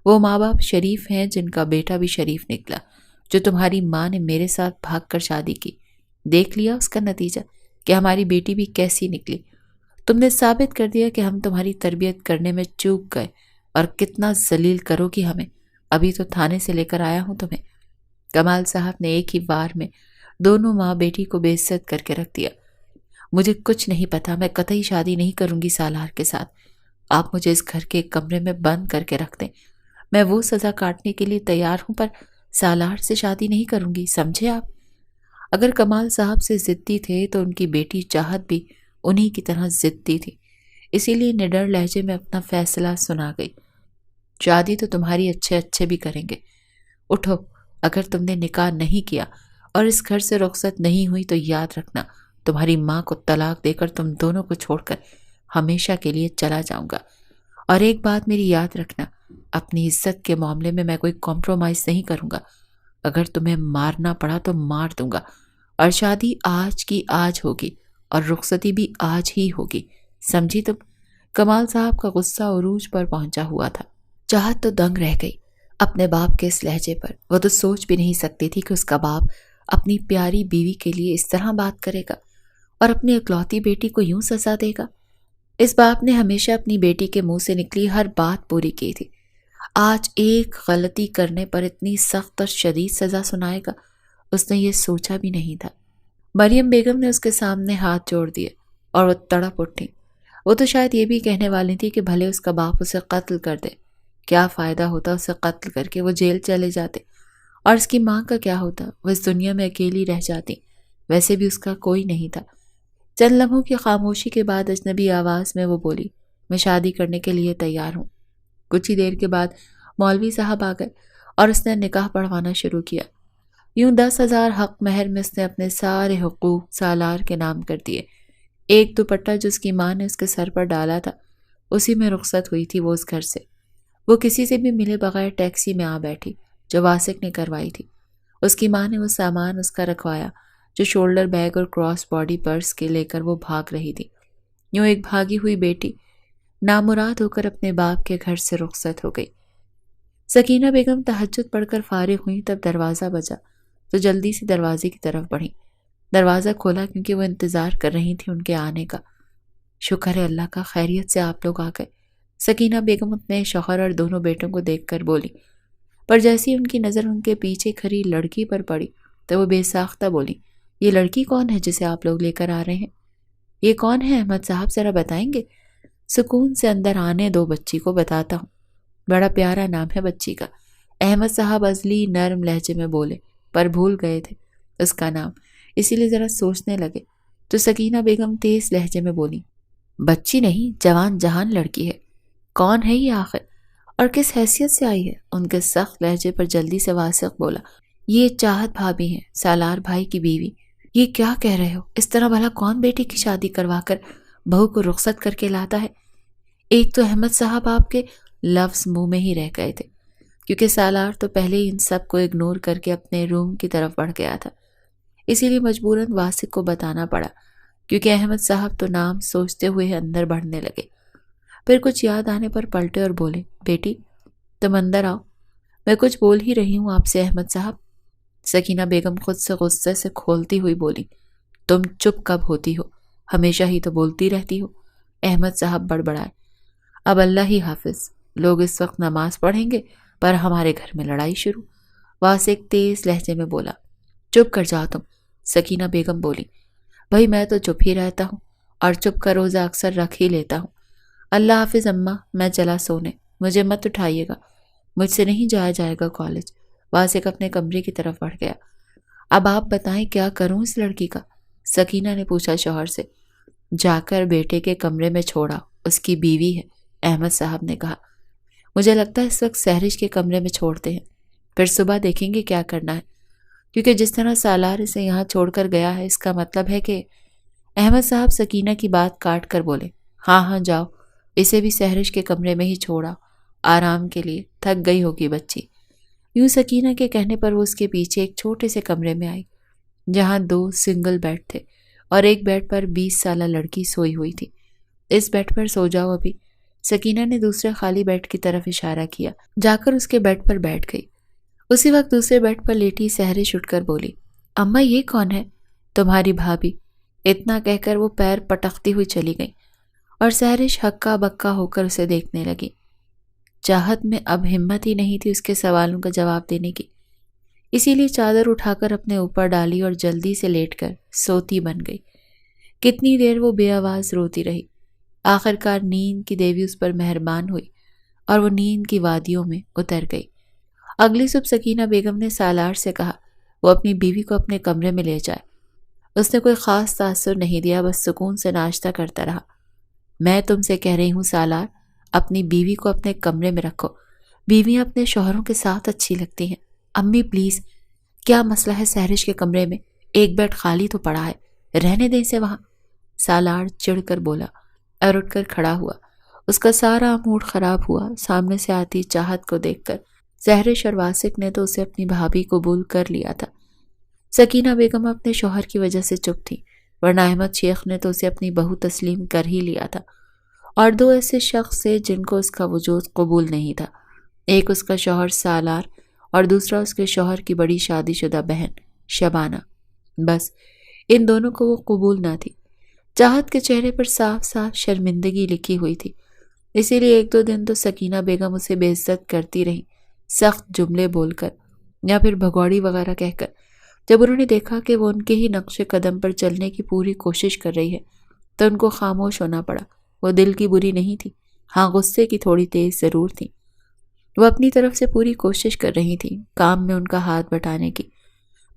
وہ ماں باپ شریف ہیں جن کا بیٹا بھی شریف نکلا، جو تمہاری ماں نے میرے ساتھ بھاگ کر شادی کی۔ دیکھ لیا اس کا نتیجہ کہ ہماری بیٹی بھی کیسی نکلی۔ تم نے ثابت کر دیا کہ ہم تمہاری تربیت کرنے میں چوک گئے، اور کتنا ذلیل کرو گی ہمیں۔ ابھی تو تھانے سے لے کر آیا ہوں تمہیں۔ کمال صاحب نے ایک ہی وار میں دونوں ماں بیٹی کو بے عزت کر کے رکھ دیا۔ مجھے کچھ نہیں پتا، میں قطعی شادی نہیں کروں گی سالار کے ساتھ۔ آپ مجھے اس گھر کے ایک کمرے میں بند کر کے رکھ دیں، میں وہ سزا کاٹنے کے لیے تیار ہوں، پر سالار سے شادی نہیں کروں گی، سمجھے آپ؟ اگر کمال صاحب سے ضدی تھے تو ان کی بیٹی چاہت بھی انہی کی طرح ضدی تھی، اسی لیے نڈر لہجے میں اپنا فیصلہ سنا گئی۔ شادی تو تمہاری اچھے اچھے بھی کریں گے۔ اٹھو، اگر تم نے نکاح نہیں کیا اور اس گھر سے رخصت نہیں ہوئی تو یاد رکھنا تمہاری ماں کو طلاق دے کر تم دونوں کو چھوڑ کر ہمیشہ کے لیے چلا جاؤں گا۔ اور ایک بات میری یاد رکھنا، اپنی عزت کے معاملے میں میں کوئی کمپرومائز نہیں کروں گا۔ اگر تمہیں مارنا پڑا تو مار دوں گا، اور شادی آج کی آج ہوگی اور رخصتی بھی آج ہی ہوگی، سمجھی تم؟ کمال صاحب کا غصہ عروج پر پہنچا ہوا تھا۔ چاہت تو دنگ رہ گئی اپنے باپ کے اس لہجے پر۔ وہ تو سوچ بھی نہیں سکتی تھی کہ اس کا باپ اپنی پیاری بیوی کے لیے اس طرح بات کرے گا اور اپنی اکلوتی بیٹی کو یوں سزا دے گا۔ اس باپ نے ہمیشہ اپنی بیٹی کے منہ سے نکلی ہر بات پوری کی تھی، آج ایک غلطی کرنے پر اتنی سخت اور شدید سزا سنائے گا، اس نے یہ سوچا بھی نہیں تھا۔ مریم بیگم نے اس کے سامنے ہاتھ جوڑ دیے اور وہ تڑپ اٹھی۔ وہ تو شاید یہ بھی کہنے والی تھی کہ بھلے اس کا باپ اسے قتل کر دے، کیا فائدہ ہوتا اسے قتل کر کے، وہ جیل چلے جاتے، اور اس کی ماں کا کیا ہوتا، وہ اس دنیا میں اکیلی رہ جاتی، ویسے بھی اس کا کوئی نہیں تھا۔ چند لمحوں کی خاموشی کے بعد اجنبی آواز میں وہ بولی، میں شادی کرنے کے لیے تیار ہوں۔ کچھ ہی دیر کے بعد مولوی صاحب آ گئے اور اس نے نکاح پڑھوانا شروع کیا۔ یوں 10,000 حق مہر میں اس نے اپنے سارے حقوق سالار کے نام کر دیے۔ ایک دوپٹہ جو اس کی ماں نے اس کے سر پر ڈالا تھا، اسی میں رخصت ہوئی تھی وہ اس گھر سے۔ وہ کسی سے بھی ملے بغیر ٹیکسی میں آ بیٹھی جو واسق نے کروائی تھی۔ اس کی ماں نے وہ سامان اس کا رکھوایا جو شولڈر بیگ اور کراس باڈی پرس کے لے کر وہ بھاگ رہی تھی۔ یوں ایک بھاگی ہوئی بیٹی نامراد ہو کر اپنے باپ کے گھر سے رخصت ہو گئی۔ سکینہ بیگم تہجد پڑھ کر فارغ ہوئیں، تب دروازہ بجا تو جلدی سے دروازے کی طرف بڑھیں۔ دروازہ کھولا کیونکہ وہ انتظار کر رہی تھی ان کے آنے کا۔ شکر ہے اللہ کا، خیریت سے آپ لوگ آ گئے۔ سکینہ بیگم اپنے شوہر اور دونوں بیٹوں کو دیکھ کر بولی، پر جیسی ان کی نظر ان کے پیچھے کھڑی لڑکی پر پڑی تو وہ بے ساختہ بولی، یہ لڑکی کون ہے جسے آپ لوگ لے کر آ رہے ہیں؟ یہ کون ہے احمد صاحب، ذرا بتائیں گے؟ سکون سے اندر آنے دو، بچی کو بتاتا ہوں۔ بڑا پیارا نام ہے بچی کا، احمد صاحب ازلی نرم لہجے میں بولے، پر بھول گئے تھے اس کا نام، اسی لیے ذرا سوچنے لگے تو سکینہ بیگم تیز لہجے میں بولی، بچی نہیں، جوان جہان لڑکی ہے۔ کون ہے یہ آخر اور کس حیثیت سے آئی ہے؟ ان کے سخت لہجے پر جلدی سے واسق بولا، یہ چاہت بھابی ہیں، سالار بھائی کی بیوی۔ یہ کیا کہہ رہے ہو؟ اس طرح بھلا کون بیٹی کی شادی کروا کر بہو کو رخصت کر کے لاتا ہے؟ ایک تو احمد صاحب آپ کے لفظ منہ میں ہی رہ گئے تھے، کیونکہ سالار تو پہلے ہی ان سب کو اگنور کر کے اپنے روم کی طرف بڑھ گیا تھا، اسی لیے مجبوراً واسق کو بتانا پڑا، کیونکہ احمد صاحب تو نام سوچتے ہوئے اندر بڑھنے لگے۔ پھر کچھ یاد آنے پر پلٹے اور بولے، بیٹی تم اندر آؤ، میں کچھ بول ہی رہی ہوں آپ سے احمد صاحب۔ سکینہ بیگم خود سے غصے سے کھولتی ہوئی بولی، تم چپ کب ہوتی ہو؟ ہمیشہ ہی تو بولتی رہتی ہو۔ احمد صاحب بڑبڑائے، اب اللہ ہی حافظ، لوگ اس وقت نماز پڑھیں گے پر ہمارے گھر میں لڑائی شروع۔ واسق تیز لہجے میں بولا، چپ کر جاؤ تم۔ سکینہ بیگم بولی، بھائی میں تو چپ ہی رہتا ہوں اور چپ کا روزہ اکثر رکھ ہی لیتا ہوں۔ اللہ حافظ اماں، میں چلا سونے، مجھے مت اٹھائیے گا، مجھ سے نہیں جایا جائے گا کالج۔ واسق اپنے کمرے کی طرف بڑھ گیا۔ اب آپ بتائیں کیا کروں اس لڑکی کا؟ سکینہ نے پوچھا شوہر سے۔ جا کر بیٹے کے کمرے میں چھوڑا، اس کی بیوی ہے، احمد صاحب نے کہا۔ مجھے لگتا ہے اس وقت سہرش کے کمرے میں چھوڑتے ہیں، پھر صبح دیکھیں گے کیا کرنا ہے، کیونکہ جس طرح سالار اسے یہاں چھوڑ کر گیا ہے اس کا مطلب ہے کہ… احمد صاحب سکینہ کی بات کاٹ کر بولے، ہاں ہاں جاؤ، اسے بھی سہرش کے کمرے میں ہی چھوڑا، آرام کے لیے، تھک گئی ہوگی بچی۔ یوں سکینہ کے کہنے پر وہ اس کے پیچھے ایک چھوٹے سے کمرے میں آئی، جہاں 2 سنگل بیڈ تھے اور ایک بیڈ پر 20 سالہ لڑکی سوئی ہوئی تھی۔ اس بیڈ پر سو جاؤ ابھی۔ سکینہ نے دوسرے خالی بیڈ کی طرف اشارہ کیا، جا کر اس کے بیڈ پر بیٹھ گئی۔ اسی وقت دوسرے بیڈ پر لیٹی سہرش اٹھ کر بولی، اماں یہ کون ہے؟ تمہاری بھابھی۔ اتنا کہہ کر وہ پیر پٹکتی ہوئی چلی گئی اور سہرش ہکا بکا ہو کر اسے دیکھنے لگی۔ چاہت میں اب ہمت ہی نہیں تھی اس کے سوالوں کا جواب دینے کی، اسی لیے چادر اٹھا کر اپنے اوپر ڈالی اور جلدی سے لیٹ کر سوتی بن گئی۔ کتنی دیر وہ بے آواز روتی رہی، آخر کار نیند کی دیوی اس پر مہربان ہوئی اور وہ نیند کی وادیوں میں اتر گئی۔ اگلی صبح سکینہ بیگم نے سالار سے کہا وہ اپنی بیوی کو اپنے کمرے میں لے جائے۔ اس نے کوئی خاص تاثر نہیں دیا، بس سکون سے ناشتہ کرتا رہا۔ میں تم سے کہہ رہی ہوں سالار، اپنی بیوی کو اپنے کمرے میں رکھو، بیویاں اپنے شوہروں کے ساتھ اچھی لگتی ہیں۔ امی پلیز، کیا مسئلہ ہے سہرش کے کمرے میں؟ ایک بیڈ خالی تو پڑا ہے، رہنے دیں اسے وہاں۔ سالار چڑھ کر بولا اور اٹھ کر کھڑا ہوا۔ اس کا سارا موڈ خراب ہوا سامنے سے آتی چاہت کو دیکھ کر۔ سہرش اور واسق نے تو اسے اپنی بھابھی قبول کر لیا تھا، سکینہ بیگم اپنے شوہر کی وجہ سے چپ تھی، ورنہ احمد شیخ نے تو اسے اپنی بہو تسلیم کر ہی لیا تھا۔ اور 2 ایسے شخص تھے جن کو اس کا وجود قبول نہیں تھا، ایک اس کا شوہر سالار اور دوسرا اس کے شوہر کی بڑی شادی شدہ بہن شبانہ۔ بس ان دونوں کو وہ قبول نہ تھی۔ چاہت کے چہرے پر صاف صاف شرمندگی لکھی ہوئی تھی، اسی لیے 1-2 دن تو سکینہ بیگم اسے بے عزت کرتی رہی، سخت جملے بول کر یا پھر بھگوڑی وغیرہ کہہ کر۔ جب انہوں نے دیکھا کہ وہ ان کے ہی نقش قدم پر چلنے کی پوری کوشش کر رہی ہے تو ان کو خاموش ہونا پڑا۔ وہ دل کی بری نہیں تھی، ہاں غصے کی تھوڑی تیز ضرور تھی۔ وہ اپنی طرف سے پوری کوشش کر رہی تھی کام میں ان کا ہاتھ بٹانے کی،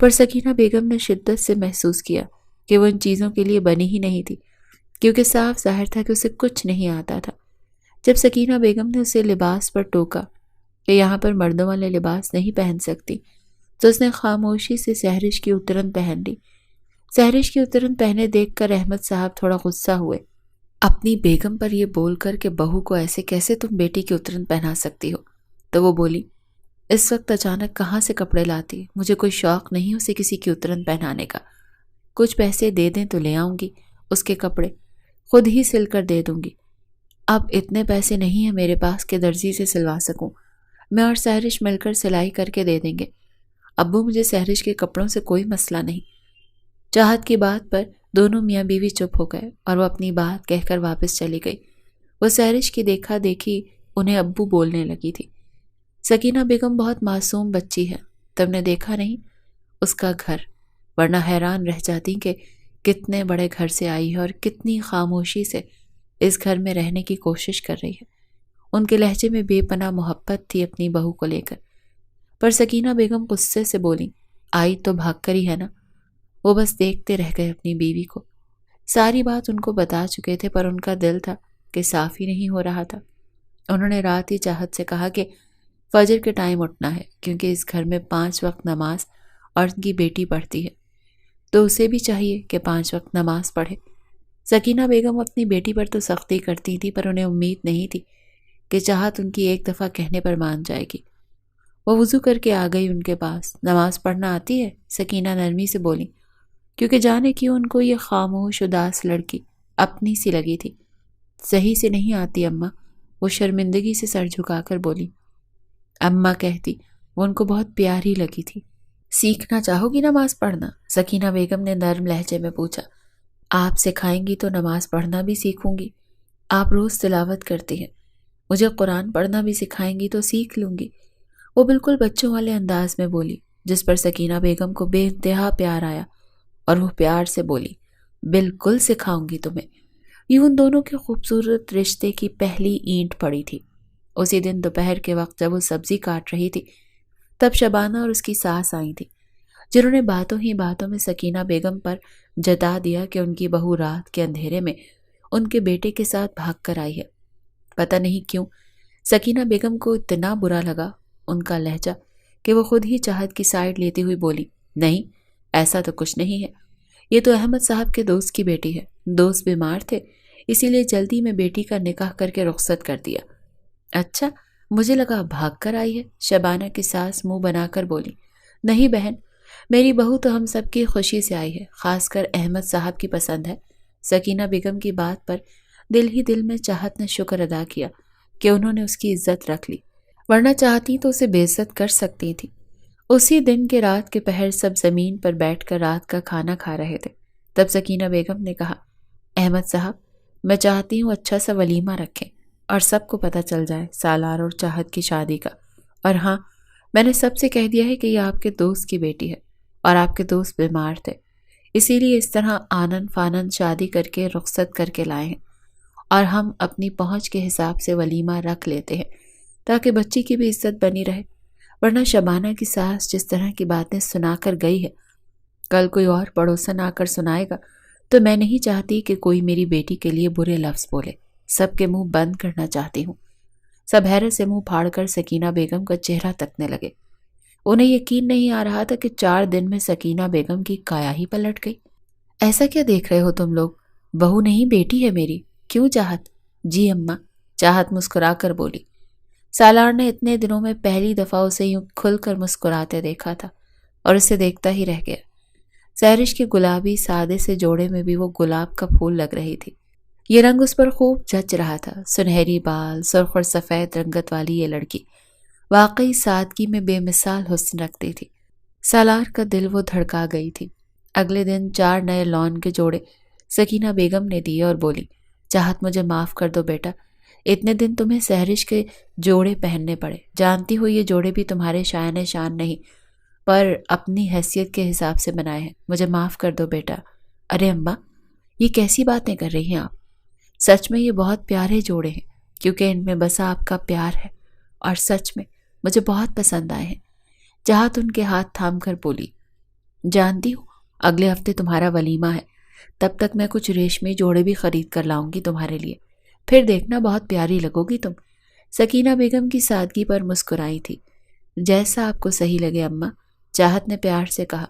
پر سکینہ بیگم نے شدت سے محسوس کیا کہ وہ ان چیزوں کے لیے بنی ہی نہیں تھی، کیونکہ صاف ظاہر تھا کہ اسے کچھ نہیں آتا تھا۔ جب سکینہ بیگم نے اسے لباس پر ٹوکا کہ یہاں پر مردوں والے لباس نہیں پہن سکتی، تو اس نے خاموشی سے سہرش کی اترن پہن لی۔ سہرش کی اترن پہنے دیکھ کر احمد صاحب تھوڑا غصہ ہوئے اپنی بیگم پر یہ بول کر کہ بہو کو ایسے کیسے تم بیٹی کی اترن پہنا سکتی ہو؟ تو وہ بولی، اس وقت اچانک کہاں سے کپڑے لاتی؟ مجھے کوئی شوق نہیں اسے کسی کی اترن پہنانے کا۔ کچھ پیسے دے دیں تو لے آؤں گی، اس کے کپڑے خود ہی سل کر دے دوں گی۔ اب اتنے پیسے نہیں ہیں میرے پاس کہ درزی سے سلوا سکوں، میں اور سہرش مل کر سلائی کر کے دے دیں گے۔ ابو مجھے سہرش کے کپڑوں سے کوئی مسئلہ نہیں۔ چاہت کی بات پر دونوں میاں بیوی چپ ہو گئے اور وہ اپنی بات کہہ کر واپس چلی گئی۔ وہ سحرش کی دیکھا دیکھی انہیں ابو بولنے لگی تھی۔ سکینہ بیگم بہت معصوم بچی ہے، تم نے دیکھا نہیں اس کا گھر، ورنہ حیران رہ جاتی کہ کتنے بڑے گھر سے آئی ہے اور کتنی خاموشی سے اس گھر میں رہنے کی کوشش کر رہی ہے۔ ان کے لہجے میں بے پناہ محبت تھی اپنی بہو کو لے کر۔ پر سکینہ بیگم غصے سے بولی، آئی تو بھاگ کر ہی ہے نا۔ وہ بس دیکھتے رہ گئے اپنی بیوی کو۔ ساری بات ان کو بتا چکے تھے، پر ان کا دل تھا کہ صاف ہی نہیں ہو رہا تھا۔ انہوں نے رات ہی چاہت سے کہا کہ فجر کے ٹائم اٹھنا ہے، کیونکہ اس گھر میں 5 وقت نماز اور ان کی بیٹی پڑھتی ہے، تو اسے بھی چاہیے کہ 5 وقت نماز پڑھے۔ سکینہ بیگم اپنی بیٹی پر تو سختی کرتی تھی، پر انہیں امید نہیں تھی کہ چاہت ان کی ایک دفعہ کہنے پر مان جائے گی۔ وہ وضو کر کے آ گئی ان کے پاس۔ نماز پڑھنا آتی ہے؟ سکینہ نرمی سے بولی، کیونکہ جانے کیوں ان کو یہ خاموش اداس لڑکی اپنی سی لگی تھی۔ صحیح سے نہیں آتی اماں، وہ شرمندگی سے سر جھکا کر بولی۔ اماں کہتی وہ ان کو بہت پیاری لگی تھی۔ سیکھنا چاہو گی نماز پڑھنا؟ سکینہ بیگم نے نرم لہجے میں پوچھا۔ آپ سکھائیں گی تو نماز پڑھنا بھی سیکھوں گی۔ آپ روز تلاوت کرتی ہیں، مجھے قرآن پڑھنا بھی سکھائیں گی تو سیکھ لوں گی۔ وہ بالکل بچوں والے انداز میں بولی، جس پر سکینہ بیگم کو بے انتہا پیار آیا، اور وہ پیار سے بولی، بالکل سکھاؤں گی تمہیں۔ یوں ان دونوں کے خوبصورت رشتے کی پہلی اینٹ پڑی تھی۔ اسی دن دوپہر کے وقت جب وہ سبزی کاٹ رہی تھی، تب شبانہ اور اس کی ساس آئی تھی، جنہوں نے باتوں ہی باتوں میں سکینہ بیگم پر جتا دیا کہ ان کی بہو رات کے اندھیرے میں ان کے بیٹے کے ساتھ بھاگ کر آئی ہے۔ پتہ نہیں کیوں سکینہ بیگم کو اتنا برا لگا ان کا لہجہ کہ وہ خود ہی چاہت کی سائیڈ لیتی ہوئی بولی، نہیں ایسا تو کچھ نہیں ہے، یہ تو احمد صاحب کے دوست کی بیٹی ہے، دوست بیمار تھے اسی لیے جلدی میں بیٹی کا نکاح کر کے رخصت کر دیا۔ اچھا، مجھے لگا بھاگ کر آئی ہے، شبانہ کی ساس منہ بنا کر بولی۔ نہیں بہن، میری بہو تو ہم سب کی خوشی سے آئی ہے، خاص کر احمد صاحب کی پسند ہے۔ سکینہ بیگم کی بات پر دل ہی دل میں چاہت نے شکر ادا کیا کہ انہوں نے اس کی عزت رکھ لی، ورنہ چاہتی تو اسے بے عزت کر سکتی تھی۔ اسی دن کے رات کے پہر سب زمین پر بیٹھ کر رات کا کھانا کھا رہے تھے۔ تب سکینہ بیگم نے کہا، احمد صاحب، میں چاہتی ہوں اچھا سا ولیمہ رکھیں اور سب کو پتہ چل جائے سالار اور چاہت کی شادی کا۔ اور ہاں، میں نے سب سے کہہ دیا ہے کہ یہ آپ کے دوست کی بیٹی ہے اور آپ کے دوست بیمار تھے، اسی لیے اس طرح آنن فانن شادی کر کے رخصت کر کے لائے ہیں، اور ہم اپنی پہنچ کے حساب سے ولیمہ رکھ لیتے ہیں تاکہ بچی کی بھی عزت بنی رہے۔ ورنہ شبانہ کی ساس جس طرح کی باتیں سنا کر گئی ہے، کل کوئی اور پڑوسن آ کر سنائے گا تو میں نہیں چاہتی کہ کوئی میری بیٹی کے لیے برے لفظ بولے۔ سب کے منہ بند کرنا چاہتی ہوں۔ سب حیرت سے منہ پھاڑ کر سکینہ بیگم کا چہرہ تکنے لگے۔ انہیں یقین نہیں آ رہا تھا کہ 4 دن میں سکینہ بیگم کی کایا ہی پلٹ گئی۔ ایسا کیا دیکھ رہے ہو تم لوگ؟ بہو نہیں بیٹی ہے میری، کیوں چاہت؟ جی اماں، چاہت مسکرا کر بولی۔ سالار نے اتنے دنوں میں پہلی دفعہ اسے یوں کھل کر مسکراتے دیکھا تھا اور اسے دیکھتا ہی رہ گیا۔ سحرش کے گلابی سادے سے جوڑے میں بھی وہ گلاب کا پھول لگ رہی تھی۔ یہ رنگ اس پر خوب جچ رہا تھا، سنہری بال، سرخ اور سفید رنگت والی یہ لڑکی واقعی سادگی میں بے مثال حسن رکھتی تھی۔ سالار کا دل وہ دھڑکا گئی تھی۔ اگلے دن 4 نئے لون کے جوڑے سکینہ بیگم نے دیے اور بولی، چاہت مجھے معاف کر دو بیٹا، اتنے دن تمہیں سحرش کے جوڑے پہننے پڑے، جانتی ہو یہ جوڑے بھی تمہارے شایان شان نہیں، پر اپنی حیثیت کے حساب سے بنائے ہیں، مجھے معاف کر دو بیٹا۔ ارے اماں، یہ کیسی باتیں کر رہی ہیں آپ؟ سچ میں یہ بہت پیارے جوڑے ہیں، کیونکہ ان میں بسا آپ کا پیار ہے، اور سچ میں مجھے بہت پسند آئے ہیں۔ چاہت ان کے ہاتھ تھام کر بولی، جانتی ہوں اگلے ہفتے تمہارا ولیمہ ہے، تب تک میں کچھ ریشمی جوڑے بھی خرید کر لاؤں گی تمہارے لیے، پھر دیکھنا بہت پیاری لگو گی تم۔ سکینہ بیگم کی سادگی پر مسکرائی تھی۔ جیسا آپ کو صحیح لگے اماں، چاہت نے پیار سے کہا۔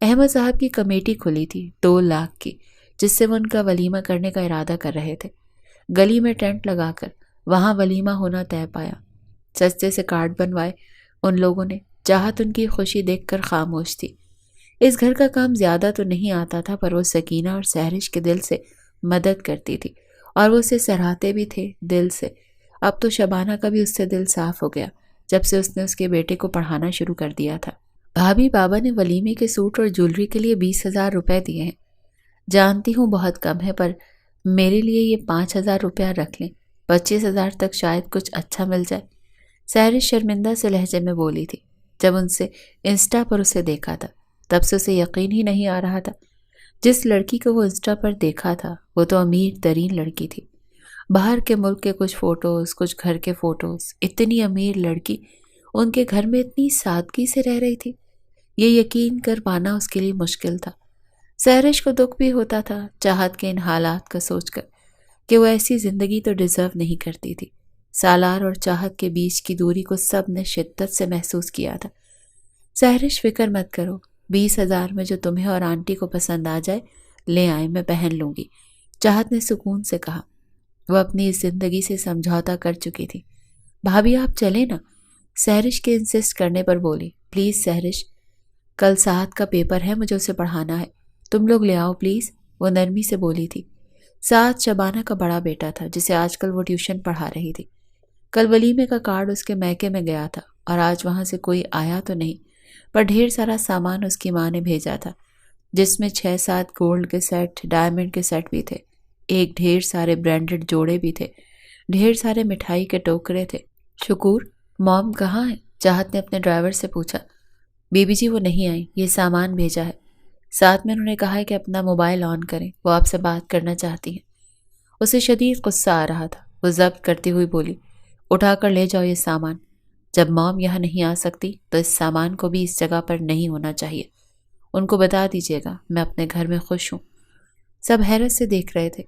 احمد صاحب کی کمیٹی کھلی تھی 2 لاکھ کی، جس سے وہ ان کا ولیمہ کرنے کا ارادہ کر رہے تھے۔ گلی میں ٹینٹ لگا کر وہاں ولیمہ ہونا طے پایا۔ سستے سے کارڈ بنوائے ان لوگوں نے۔ چاہت ان کی خوشی دیکھ کر خاموش تھی۔ اس گھر کا کام زیادہ تو نہیں آتا تھا، پر وہ سکینہ اور سحرش کے دل سے مدد کرتی تھی اور وہ اسے سراہتے بھی تھے دل سے۔ اب تو شبانہ کا بھی اس سے دل صاف ہو گیا جب سے اس نے اس کے بیٹے کو پڑھانا شروع کر دیا تھا۔ بھابھی بابا نے ولیمے کے سوٹ اور جولری کے لیے 20,000 روپے دیے ہیں۔ جانتی ہوں بہت کم ہے، پر میرے لیے یہ 5,000 روپیہ رکھ لیں، 25,000 تک شاید کچھ اچھا مل جائے۔ سحرش شرمندہ سے لہجے میں بولی تھی۔ جب ان سے انسٹا پر اسے دیکھا تھا تب سے اسے یقین ہی نہیں آ رہا تھا۔ جس لڑکی کو وہ انسٹا پر دیکھا تھا وہ تو امیر ترین لڑکی تھی۔ باہر کے ملک کے کچھ فوٹوز، کچھ گھر کے فوٹوز، اتنی امیر لڑکی ان کے گھر میں اتنی سادگی سے رہ رہی تھی، یہ یقین کر پانا اس کے لیے مشکل تھا۔ سحرش کو دکھ بھی ہوتا تھا چاہت کے ان حالات کا سوچ کر کہ وہ ایسی زندگی تو ڈیزرو نہیں کرتی تھی۔ سالار اور چاہت کے بیچ کی دوری کو سب نے شدت سے محسوس کیا تھا۔ سحرش فکر مت کرو، 20,000 میں جو تمہیں اور آنٹی کو پسند آ جائے لے آئے، میں پہن لوں گی، چاہت نے سکون سے کہا۔ وہ اپنی اس زندگی سے سمجھوتا کر چکی تھی۔ بھابھی آپ چلیں نا، سحرش کے انسسٹ کرنے پر بولی۔ پلیز سحرش، کل سعد کا پیپر ہے، مجھے اسے پڑھانا ہے، تم لوگ لے آؤ پلیز، وہ نرمی سے بولی تھی۔ سعد شبانہ کا بڑا بیٹا تھا جسے آج کل وہ ٹیوشن پڑھا رہی تھی۔ کل ولیمے کا کارڈ اس کے میکے میں گیا تھا اور آج وہاں سے کوئی آیا تو نہیں، پر ڈھیر سارا سامان اس کی ماں نے بھیجا تھا، جس میں 6-7 گولڈ کے سیٹ، ڈائمنڈ کے سیٹ بھی تھے، ایک ڈھیر سارے برانڈڈ جوڑے بھی تھے، ڈھیر سارے مٹھائی کے ٹوکرے تھے۔ شکور، موم کہاں ہے؟ چاہت نے اپنے ڈرائیور سے پوچھا۔ بی بی جی وہ نہیں آئی، یہ سامان بھیجا ہے، ساتھ میں انہوں نے کہا ہے کہ اپنا موبائل آن کریں، وہ آپ سے بات کرنا چاہتی ہیں۔ اسے شدید غصہ آ رہا تھا، وہ ضبط کرتی ہوئی بولی، اٹھا کر لے جاؤ یہ سامان، جب موم یہاں نہیں آ سکتی تو اس سامان کو بھی اس جگہ پر نہیں ہونا چاہیے، ان کو بتا دیجیے گا میں اپنے گھر میں خوش ہوں۔ سب حیرت سے دیکھ رہے تھے،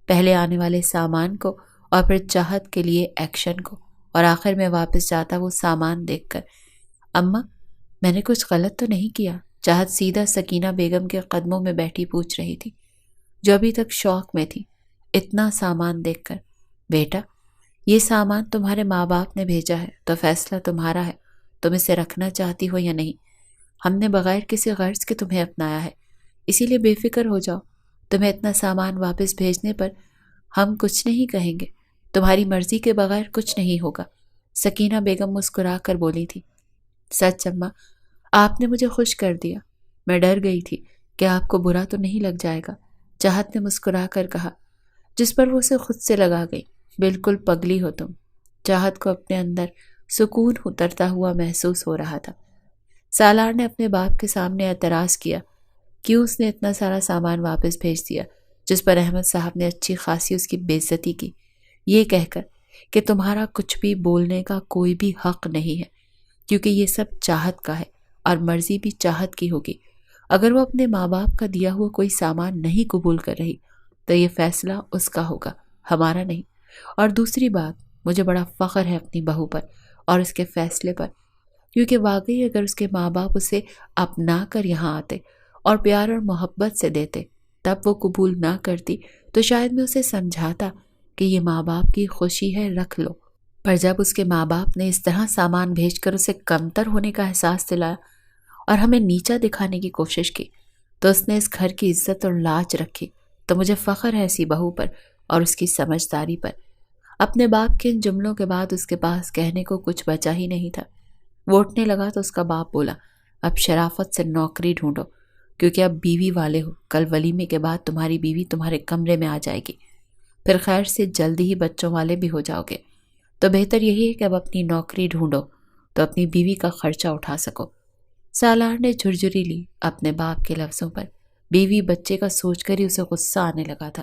پہلے آنے والے سامان کو اور پھر چاہت کے لیے ایکشن کو، اور آخر میں واپس جاتا وہ سامان دیکھ کر۔ اماں، میں نے کچھ غلط تو نہیں کیا؟ چاہت سیدھا سکینہ بیگم کے قدموں میں بیٹھی پوچھ رہی تھی، جو ابھی تک شوق میں تھی اتنا سامان دیکھ کر۔ بیٹا، یہ سامان تمہارے ماں باپ نے بھیجا ہے تو فیصلہ تمہارا ہے، تم اسے رکھنا چاہتی ہو یا نہیں۔ ہم نے بغیر کسی غرض کے تمہیں اپنایا ہے، اسی لیے بے فکر ہو جاؤ، تمہیں اتنا سامان واپس بھیجنے پر ہم کچھ نہیں کہیں گے، تمہاری مرضی کے بغیر کچھ نہیں ہوگا، سکینہ بیگم مسکرا کر بولی تھی۔ سچ اماں، آپ نے مجھے خوش کر دیا، میں ڈر گئی تھی کہ آپ کو برا تو نہیں لگ جائے گا، چاہت نے مسکرا کر کہا، جس پر وہ اسے خود سے لگا گئی۔ بالکل پگلی ہو تم۔ چاہت کو اپنے اندر سکون اترتا ہوا محسوس ہو رہا تھا۔ سالار نے اپنے باپ کے سامنے اعتراض کیا، کیوں اس نے اتنا سارا سامان واپس بھیج دیا، جس پر احمد صاحب نے اچھی خاصی اس کی بے عزتی کی، یہ کہہ کر کہ تمہارا کچھ بھی بولنے کا کوئی بھی حق نہیں ہے، کیونکہ یہ سب چاہت کا ہے اور مرضی بھی چاہت کی ہوگی۔ اگر وہ اپنے ماں باپ کا دیا ہوا کوئی سامان نہیں قبول کر رہی تو یہ فیصلہ اس کا ہوگا، ہمارا نہیں۔ اور دوسری بات، مجھے بڑا فخر ہے اپنی بہو پر اور اس کے فیصلے پر، کیونکہ واقعی اگر اس کے ماں باپ اسے اپنا کر یہاں آتے اور پیار اور محبت سے دیتے تب وہ قبول نہ کرتی تو شاید میں اسے سمجھاتا کہ یہ ماں باپ کی خوشی ہے، رکھ لو۔ پر جب اس کے ماں باپ نے اس طرح سامان بھیج کر اسے کمتر ہونے کا احساس دلایا اور ہمیں نیچا دکھانے کی کوشش کی تو اس نے اس گھر کی عزت اور لاج رکھی، تو مجھے فخر ہے ایسی بہو پر اور اس کی سمجھداری پر۔ اپنے باپ کے ان جملوں کے بعد اس کے پاس کہنے کو کچھ بچا ہی نہیں تھا۔ وہ اٹھنے لگا تو اس کا باپ بولا، اب شرافت سے نوکری ڈھونڈو، کیونکہ اب بیوی والے ہو، کل ولیمے کے بعد تمہاری بیوی تمہارے کمرے میں آ جائے گی، پھر خیر سے جلدی ہی بچوں والے بھی ہو جاؤ گے، تو بہتر یہی ہے کہ اب اپنی نوکری ڈھونڈو تو اپنی بیوی کا خرچہ اٹھا سکو۔ سالار نے جھرجھری لی اپنے باپ کے لفظوں پر، بیوی بچے کا سوچ کر ہی اسے غصہ آنے لگا تھا۔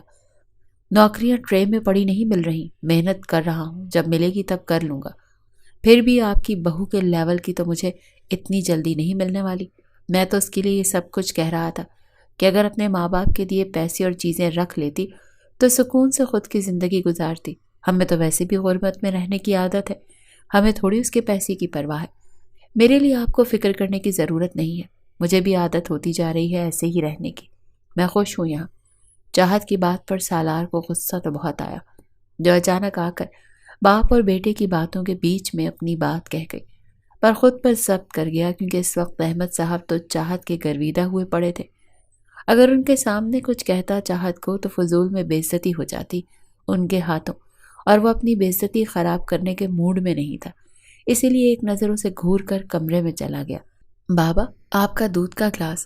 نوکریاں ٹرے میں پڑی نہیں مل رہی، محنت کر رہا ہوں، جب ملے گی تب کر لوں گا، پھر بھی آپ کی بہو کے لیول کی تو مجھے اتنی جلدی نہیں ملنے والی۔ میں تو اس کے لیے یہ سب کچھ کہہ رہا تھا کہ اگر اپنے ماں باپ کے دیے پیسے اور چیزیں رکھ لیتی تو سکون سے خود کی زندگی گزارتی۔ ہمیں تو ویسے بھی غربت میں رہنے کی عادت ہے، ہمیں تھوڑی اس کے پیسے کی پرواہ ہے۔ میرے لیے آپ کو فکر کرنے کی ضرورت نہیں ہے، مجھے بھی عادت ہوتی جا رہی ہے ایسے ہی رہنے کی، میں خوش ہوں یہاں۔ چاہت کی بات پر سالار کو غصہ تو بہت آیا، جو اچانک آ کر باپ اور بیٹے کی باتوں کے بیچ میں اپنی بات کہہ گئی، پر خود پر ضبط کر گیا، کیونکہ اس وقت احمد صاحب تو چاہت کے گرویدہ ہوئے پڑے تھے۔ اگر ان کے سامنے کچھ کہتا چاہت کو تو فضول میں بے عزتی ہو جاتی ان کے ہاتھوں، اور وہ اپنی بے عزتی خراب کرنے کے موڈ میں نہیں تھا، اسی لیے ایک نظر اسے گھور کر کمرے میں چلا گیا۔ بابا، آپ کا دودھ کا گلاس،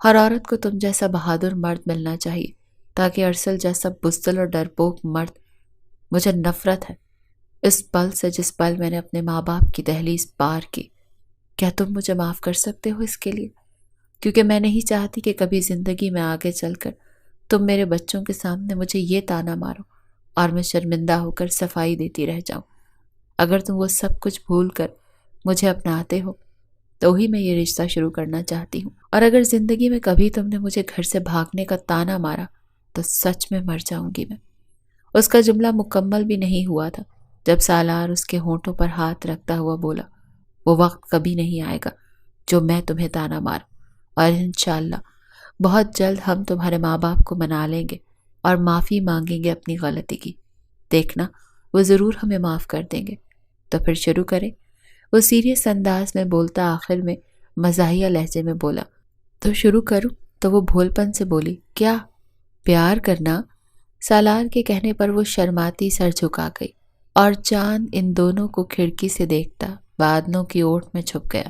ہر عورت کو تم جیسا بہادر مرد ملنا چاہیے، تاکہ ارسل جیسا بزدل اور ڈرپوک مرد۔ مجھے نفرت ہے اس پل سے جس پل میں نے اپنے ماں باپ کی دہلیز پار کی۔ کیا تم مجھے معاف کر سکتے ہو اس کے لیے؟ کیونکہ میں نہیں چاہتی کہ کبھی زندگی میں آگے چل کر تم میرے بچوں کے سامنے مجھے یہ طعنہ مارو اور میں شرمندہ ہو کر صفائی دیتی رہ جاؤں۔ اگر تم وہ سب کچھ بھول کر مجھے اپناتے ہو تو ہی میں یہ رشتہ شروع کرنا چاہتی ہوں، اور اگر زندگی میں کبھی تم نے مجھے گھر سے بھاگنے کا طعنہ مارا تو سچ میں مر جاؤں گی میں۔ اس کا جملہ مکمل بھی نہیں ہوا تھا جب سالار اس کے ہونٹوں پر ہاتھ رکھتا ہوا بولا، وہ وقت کبھی نہیں آئے گا جو میں تمہیں طعنہ ماروں، اور انشاءاللہ بہت جلد ہم تمہارے ماں باپ کو منا لیں گے اور معافی مانگیں گے اپنی غلطی کی۔ دیکھنا وہ ضرور ہمیں معاف کر دیں گے۔ تو پھر شروع کریں؟ وہ سیریس انداز میں بولتا آخر میں مزاحیہ لہجے میں بولا۔ تو شروع کروں؟ تو وہ بھول پن سے بولی، کیا پیار کرنا؟ سالار کے کہنے پر وہ شرماتی سر جھکا گئی اور چاند ان دونوں کو کھڑکی سے دیکھتا بادلوں کی اوٹ میں چھپ گیا۔